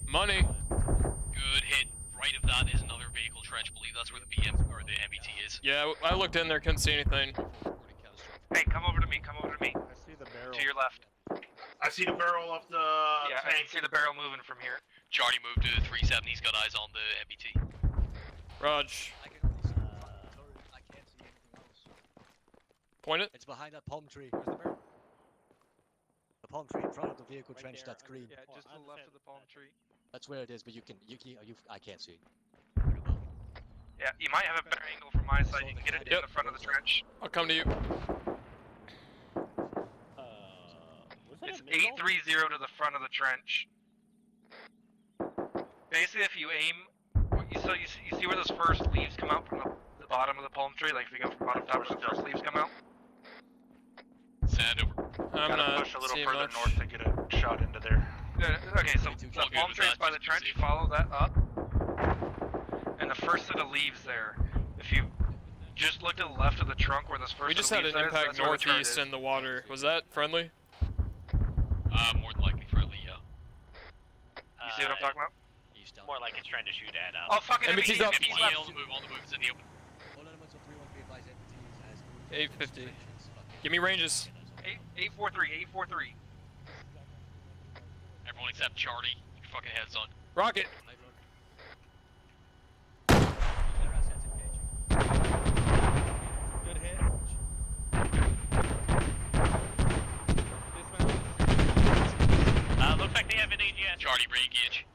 Money. Good hit. Right of that is another vehicle trench. Believe that's where the BM or the MBT is. Yeah, I looked in there, couldn't see anything. Hey, come over to me. I see the barrel. To your left. I see the barrel of the Yeah, I can see the barrel moving from here. Charlie moved to 37. He's got eyes on the MBT. Raj. I can only see the front of the turret. I can't see anything else. Point it. It's behind that palm tree. Where's the barrel? The palm tree in front of the vehicle trench that's green. Yeah, just to the left of the palm tree. That's where it is, but you I can't see. Yeah, you might have a better angle from my side. You can get it in the front of the trench. I'll come to you. It's 830 to the front of the trench. Basically, if you aim, you see where those first leaves come out from the bottom of the palm tree? Like if you go from bottom to top, where the first leaves come out? Sand over. I'm Gotta not push a little seeing further much. north to get a shot into there. Okay, so the palm tree is by the trench. Follow that up, and the first set of leaves there. If you just look to the left of the trunk where this first We just set had of an leaves is, impact that's where the turret northeast is. in the water. Was that friendly? More than likely friendly, yeah. You see what I'm talking about? More like it's trying to shoot at us. Oh, fucking MBT's up. MBT's left. On the move, it's in the open. 850. Give me ranges. 843. Everyone except Charlie. Keep your fucking heads on. Rocket. Good hit. Looks like they have an AGS. Charlie, re-engage.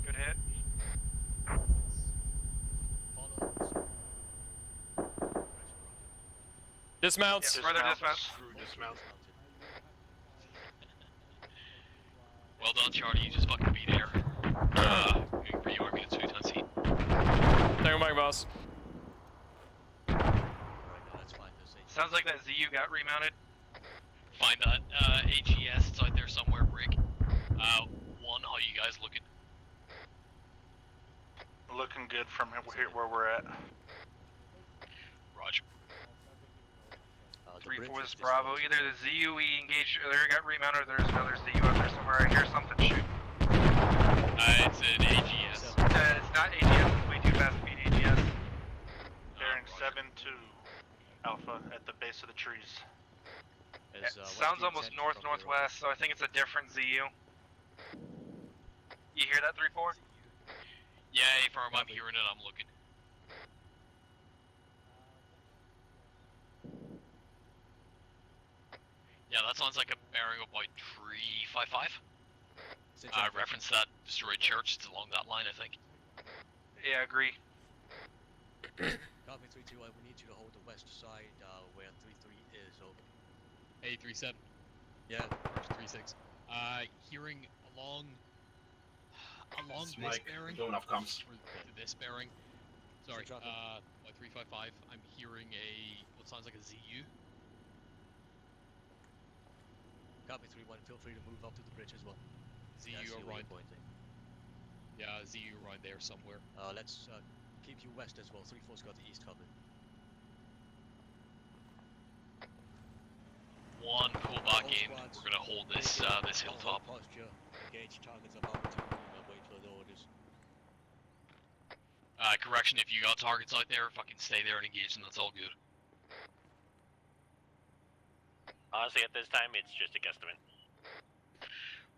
Good hit. Dismounts. Yeah, further dismount. Dismount. Well done, Charlie. You just fucking beat air. Reorg at 2 tons heat. Thank you, Mike Boss. Sounds like that ZU got remounted. Find that AGS. It's out there somewhere, Brick. One, how you guys looking? Looking good from where we're at. Roger. 3-4 is Bravo. Either the ZU we engaged earlier got remounted, or there's another ZU out there somewhere. I hear something shoot. It's an AGS. It's not AGS. It's way too fast to beat AGS. Bearing 7-2 Alpha at the base of the trees. Sounds almost north-northwest, so I think it's a different ZU. You hear that, 3-4? Yeah, A-Farm, I'm hearing it. I'm looking. Yeah, that sounds like a bearing of about 355. Reference that destroyed church. It's along that line, I think. Yeah, agree. Copy 3-2, we need you to hold the west side where 3-3 is, over. 837. Yeah. First 36. Hearing along this Mike, bearing. don't have comms. Or this bearing. Sorry. By 355, I'm hearing what sounds like a ZU. Copy 3-1, feel free to move up to the bridge as well. ZU around. Yeah, ZU around there somewhere. Let's keep you west as well. 3-4's got the east covered. One, pull back in. We're gonna hold this this hilltop. Posture, engage targets of opportunity, and wait for the orders. Correction, if you got targets out there, fucking stay there and engage them, that's all good. Honestly, at this time, it's just a guesstimate.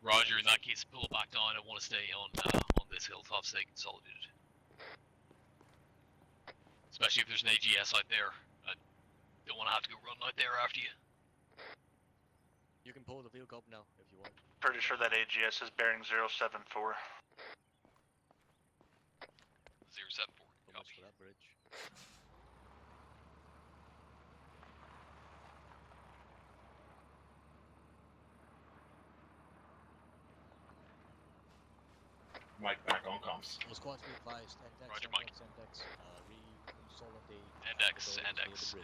Roger, in that case, pull it back down. I want to stay on this hilltop, stay consolidated. Especially if there's an AGS out there. I don't want to have to go run out there after you. You can pull the vehicle up now, if you want. Pretty sure that AGS is bearing 074. 074. Copy. For that bridge. Mike, back on comms. All squads be advised. Index, Roger, Mike. Index. Re-consolidate.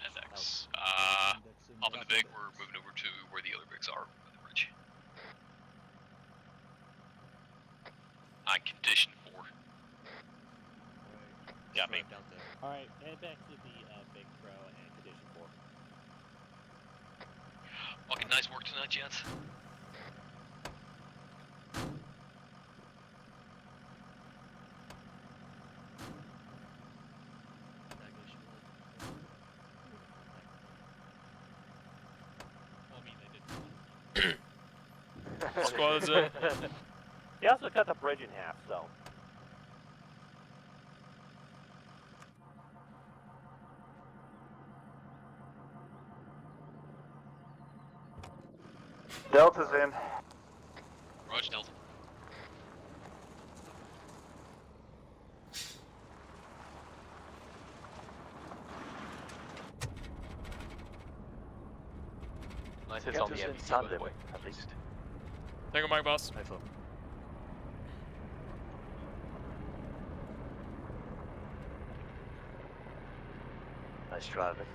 Index. Up in the big, we're moving over to where the other bigs are on the bridge. Condition 4. Got me. Alright, head back to the big pro and condition 4. Fucking nice work tonight, gents. Squad is it? They also cut the bridge in half, so. Delta's in. Roger, Delta. Nice hits on the MDT, by the way, at least. Thank you, Mike, boss. Nice driving.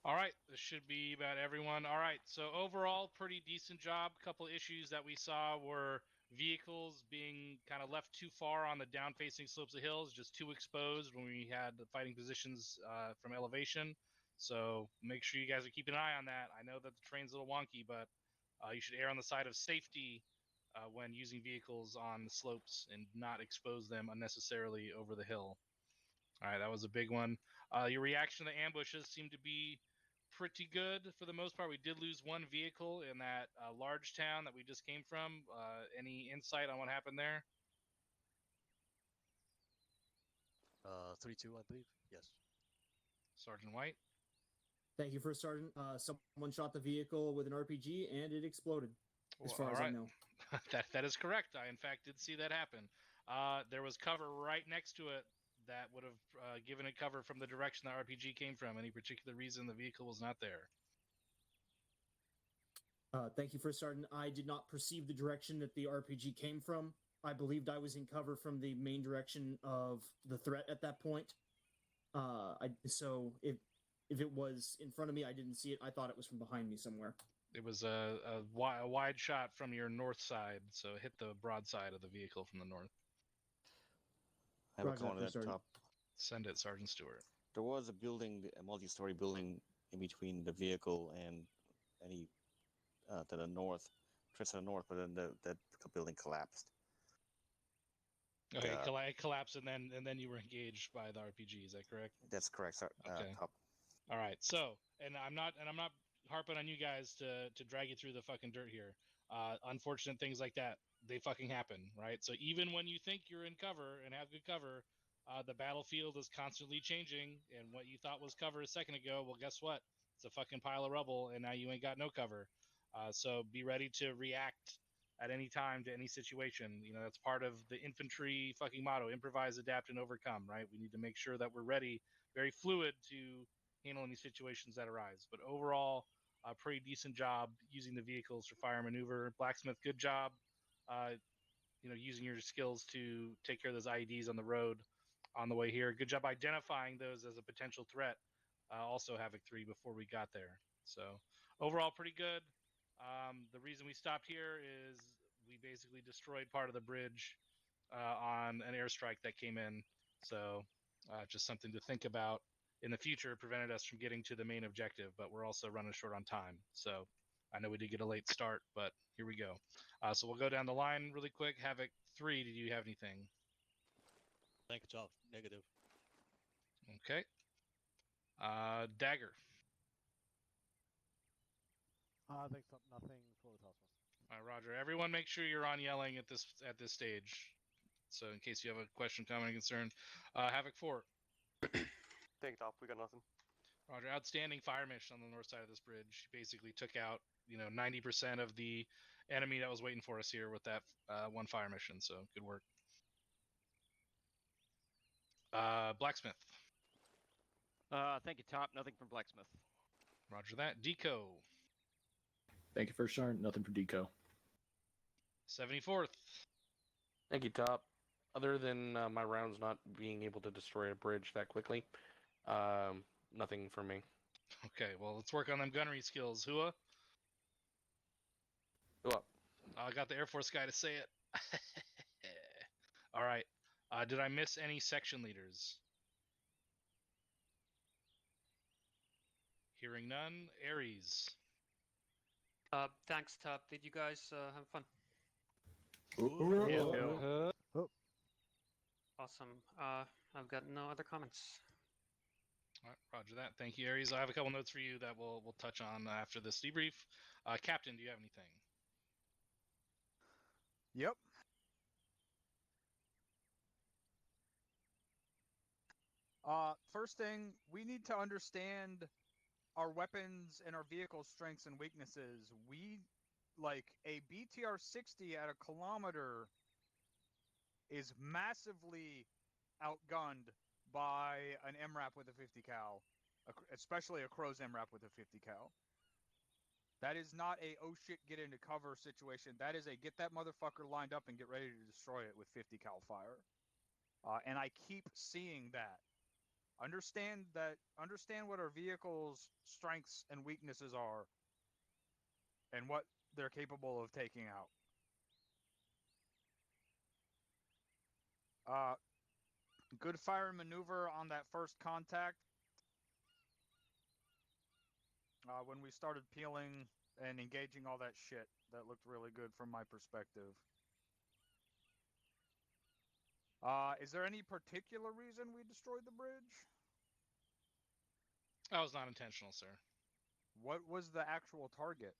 Alright, this should be about everyone. Alright, so overall, pretty decent job. A couple issues that we saw were vehicles being kind of left too far on the down-facing slopes of hills, just too exposed when we had the fighting positions from elevation. So make sure you guys are keeping an eye on that. I know that the terrain's a little wonky, but you should err on the side of safety when using vehicles on the slopes and not expose them unnecessarily over the hill. Alright, that was a big one. Your reaction to the ambushes seemed to be pretty good for the most part. We did lose one vehicle in that large town that we just came from. Any insight on what happened there? 3-2, I believe. Yes. Sergeant White? Thank you, First Sergeant. Someone shot the vehicle with an RPG and it exploded, as far as I know. that is correct. I, in fact, did see that happen. There was cover right next to it that would have given it cover from the direction the RPG came from. Any particular reason the vehicle was not there? Thank you, First Sergeant. I did not perceive the direction that the RPG came from. I believed I was in cover from the main direction of the threat at that point. So if it was in front of me, I didn't see it. I thought it was from behind me somewhere. It was a wide shot from your north side, so it hit the broadside of the vehicle from the north. I have a comment at the top. Send it, Sergeant Stewart. There was a building, a multi-story building in between the vehicle and any to the north, just to the north, but then that building collapsed. Okay, it collapsed, and then you were engaged by the RPG. Is that correct? That's correct, sir. Okay. Top. All right. So, and I'm not harping on you guys to drag you through the fucking dirt here. Unfortunate things like that, they fucking happen, right? So even when you think you're in cover and have good cover, the battlefield is constantly changing, and what you thought was cover a second ago, well, guess what? It's a fucking pile of rubble, and now you ain't got no cover. So be ready to react at any time to any situation. You know, that's part of the infantry fucking motto: improvise, adapt, and overcome, right? We need to make sure that we're ready, very fluid, to handle any situations that arise. But overall, a pretty decent job using the vehicles for fire maneuver. Blacksmith, good job. Using your skills to take care of those IEDs on the road on the way here. Good job identifying those as a potential threat. Also Havoc 3 before we got there. So overall, pretty good. The reason we stopped here is we basically destroyed part of the bridge on an airstrike that came in. So just something to think about in the future. Prevented us from getting to the main objective, but we're also running short on time. So I know we did get a late start, but here we go. So we'll go down the line really quick. Havoc 3, did you have anything? Thank you, Top. Negative. Okay. Dagger. Thanks, Top. Nothing for the task force. All right, Roger. Everyone make sure you're on yelling at this stage. So in case you have a question, comment, or concern. Havoc 4. Thank you, Top. We got nothing. Roger. Outstanding fire mission on the north side of this bridge. Basically took out 90% of the enemy that was waiting for us here with that one fire mission. So good work. Blacksmith. Thank you, Top. Nothing from Blacksmith. Roger that. Deco. Thank you, First Sergeant. Nothing for Deco. 74th. Thank you, Top. Other than my rounds not being able to destroy a bridge that quickly, nothing for me. Okay, well, let's work on them gunnery skills. Hua? Hua. I got the Air Force guy to say it. All right. Did I miss any section leaders? Hearing none. Aries. Thanks, Top. Did you guys have fun? Yeah. Awesome. I've got no other comments. All right, roger that. Thank you, Aries. I have a couple notes for you that we'll touch on after this debrief. Captain, do you have anything? Yep. First thing, we need to understand our weapons and our vehicle strengths and weaknesses. Like a BTR 60 at a kilometer is massively outgunned by an MRAP with a 50 cal, especially a Crow's MRAP with a 50 cal. That is not a oh shit get into cover situation. That is a get that motherfucker lined up and get ready to destroy it with 50 cal fire. And I keep seeing that. Understand what our vehicles' strengths and weaknesses are and what they're capable of taking out. Good fire and maneuver on that first contact. When we started peeling and engaging all that shit, that looked really good from my perspective. Is there any particular reason we destroyed the bridge? That was not intentional, sir. What was the actual target?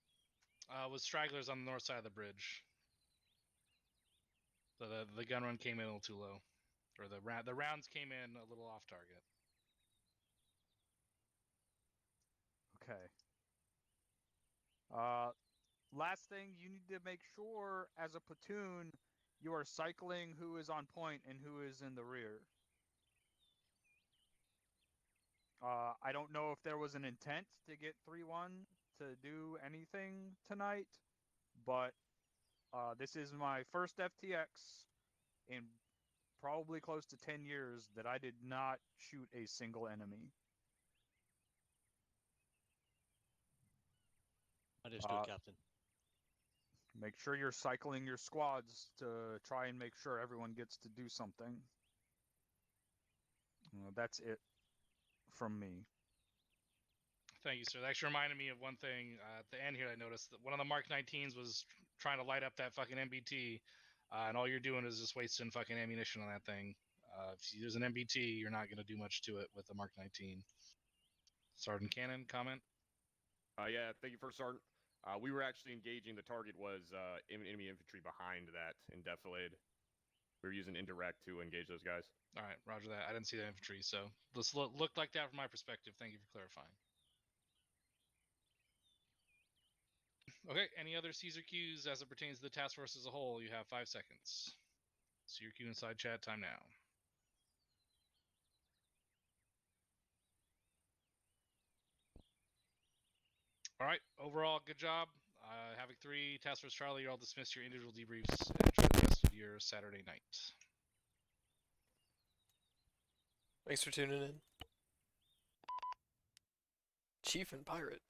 Was stragglers on the north side of the bridge. So the gun run came in a little too low, or the rounds came in a little off target. Okay. Last thing, you need to make sure as a platoon you are cycling who is on point and who is in the rear. I don't know if there was an intent to get 3-1 to do anything tonight, but this is my first FTX in probably close to 10 years that I did not shoot a single enemy. Understood, Captain. Make sure you're cycling your squads to try and make sure everyone gets to do something. That's it from me. Thank you, sir. That actually reminded me of one thing at the end here. I noticed that one of the Mark 19s was trying to light up that fucking MBT, and all you're doing is just wasting fucking ammunition on that thing. If you use an MBT, you're not going to do much to it with the Mark 19. Sergeant Cannon, comment? Yeah, thank you, First Sergeant. We were actually engaging. The target was enemy infantry behind that in defilade. We were using indirect to engage those guys. All right, roger that. I didn't see that infantry, so this looked like that from my perspective. Thank you for clarifying. Okay, any other Caesar Qs as it pertains to the task force as a whole? You have 5 seconds. Caesar Q inside chat, time now. All right, overall, good job. Havoc 3, Task Force Charlie, you're all dismissed your individual debriefs and enjoy the rest of your Saturday night. Thanks for tuning in. Chief and Pirate.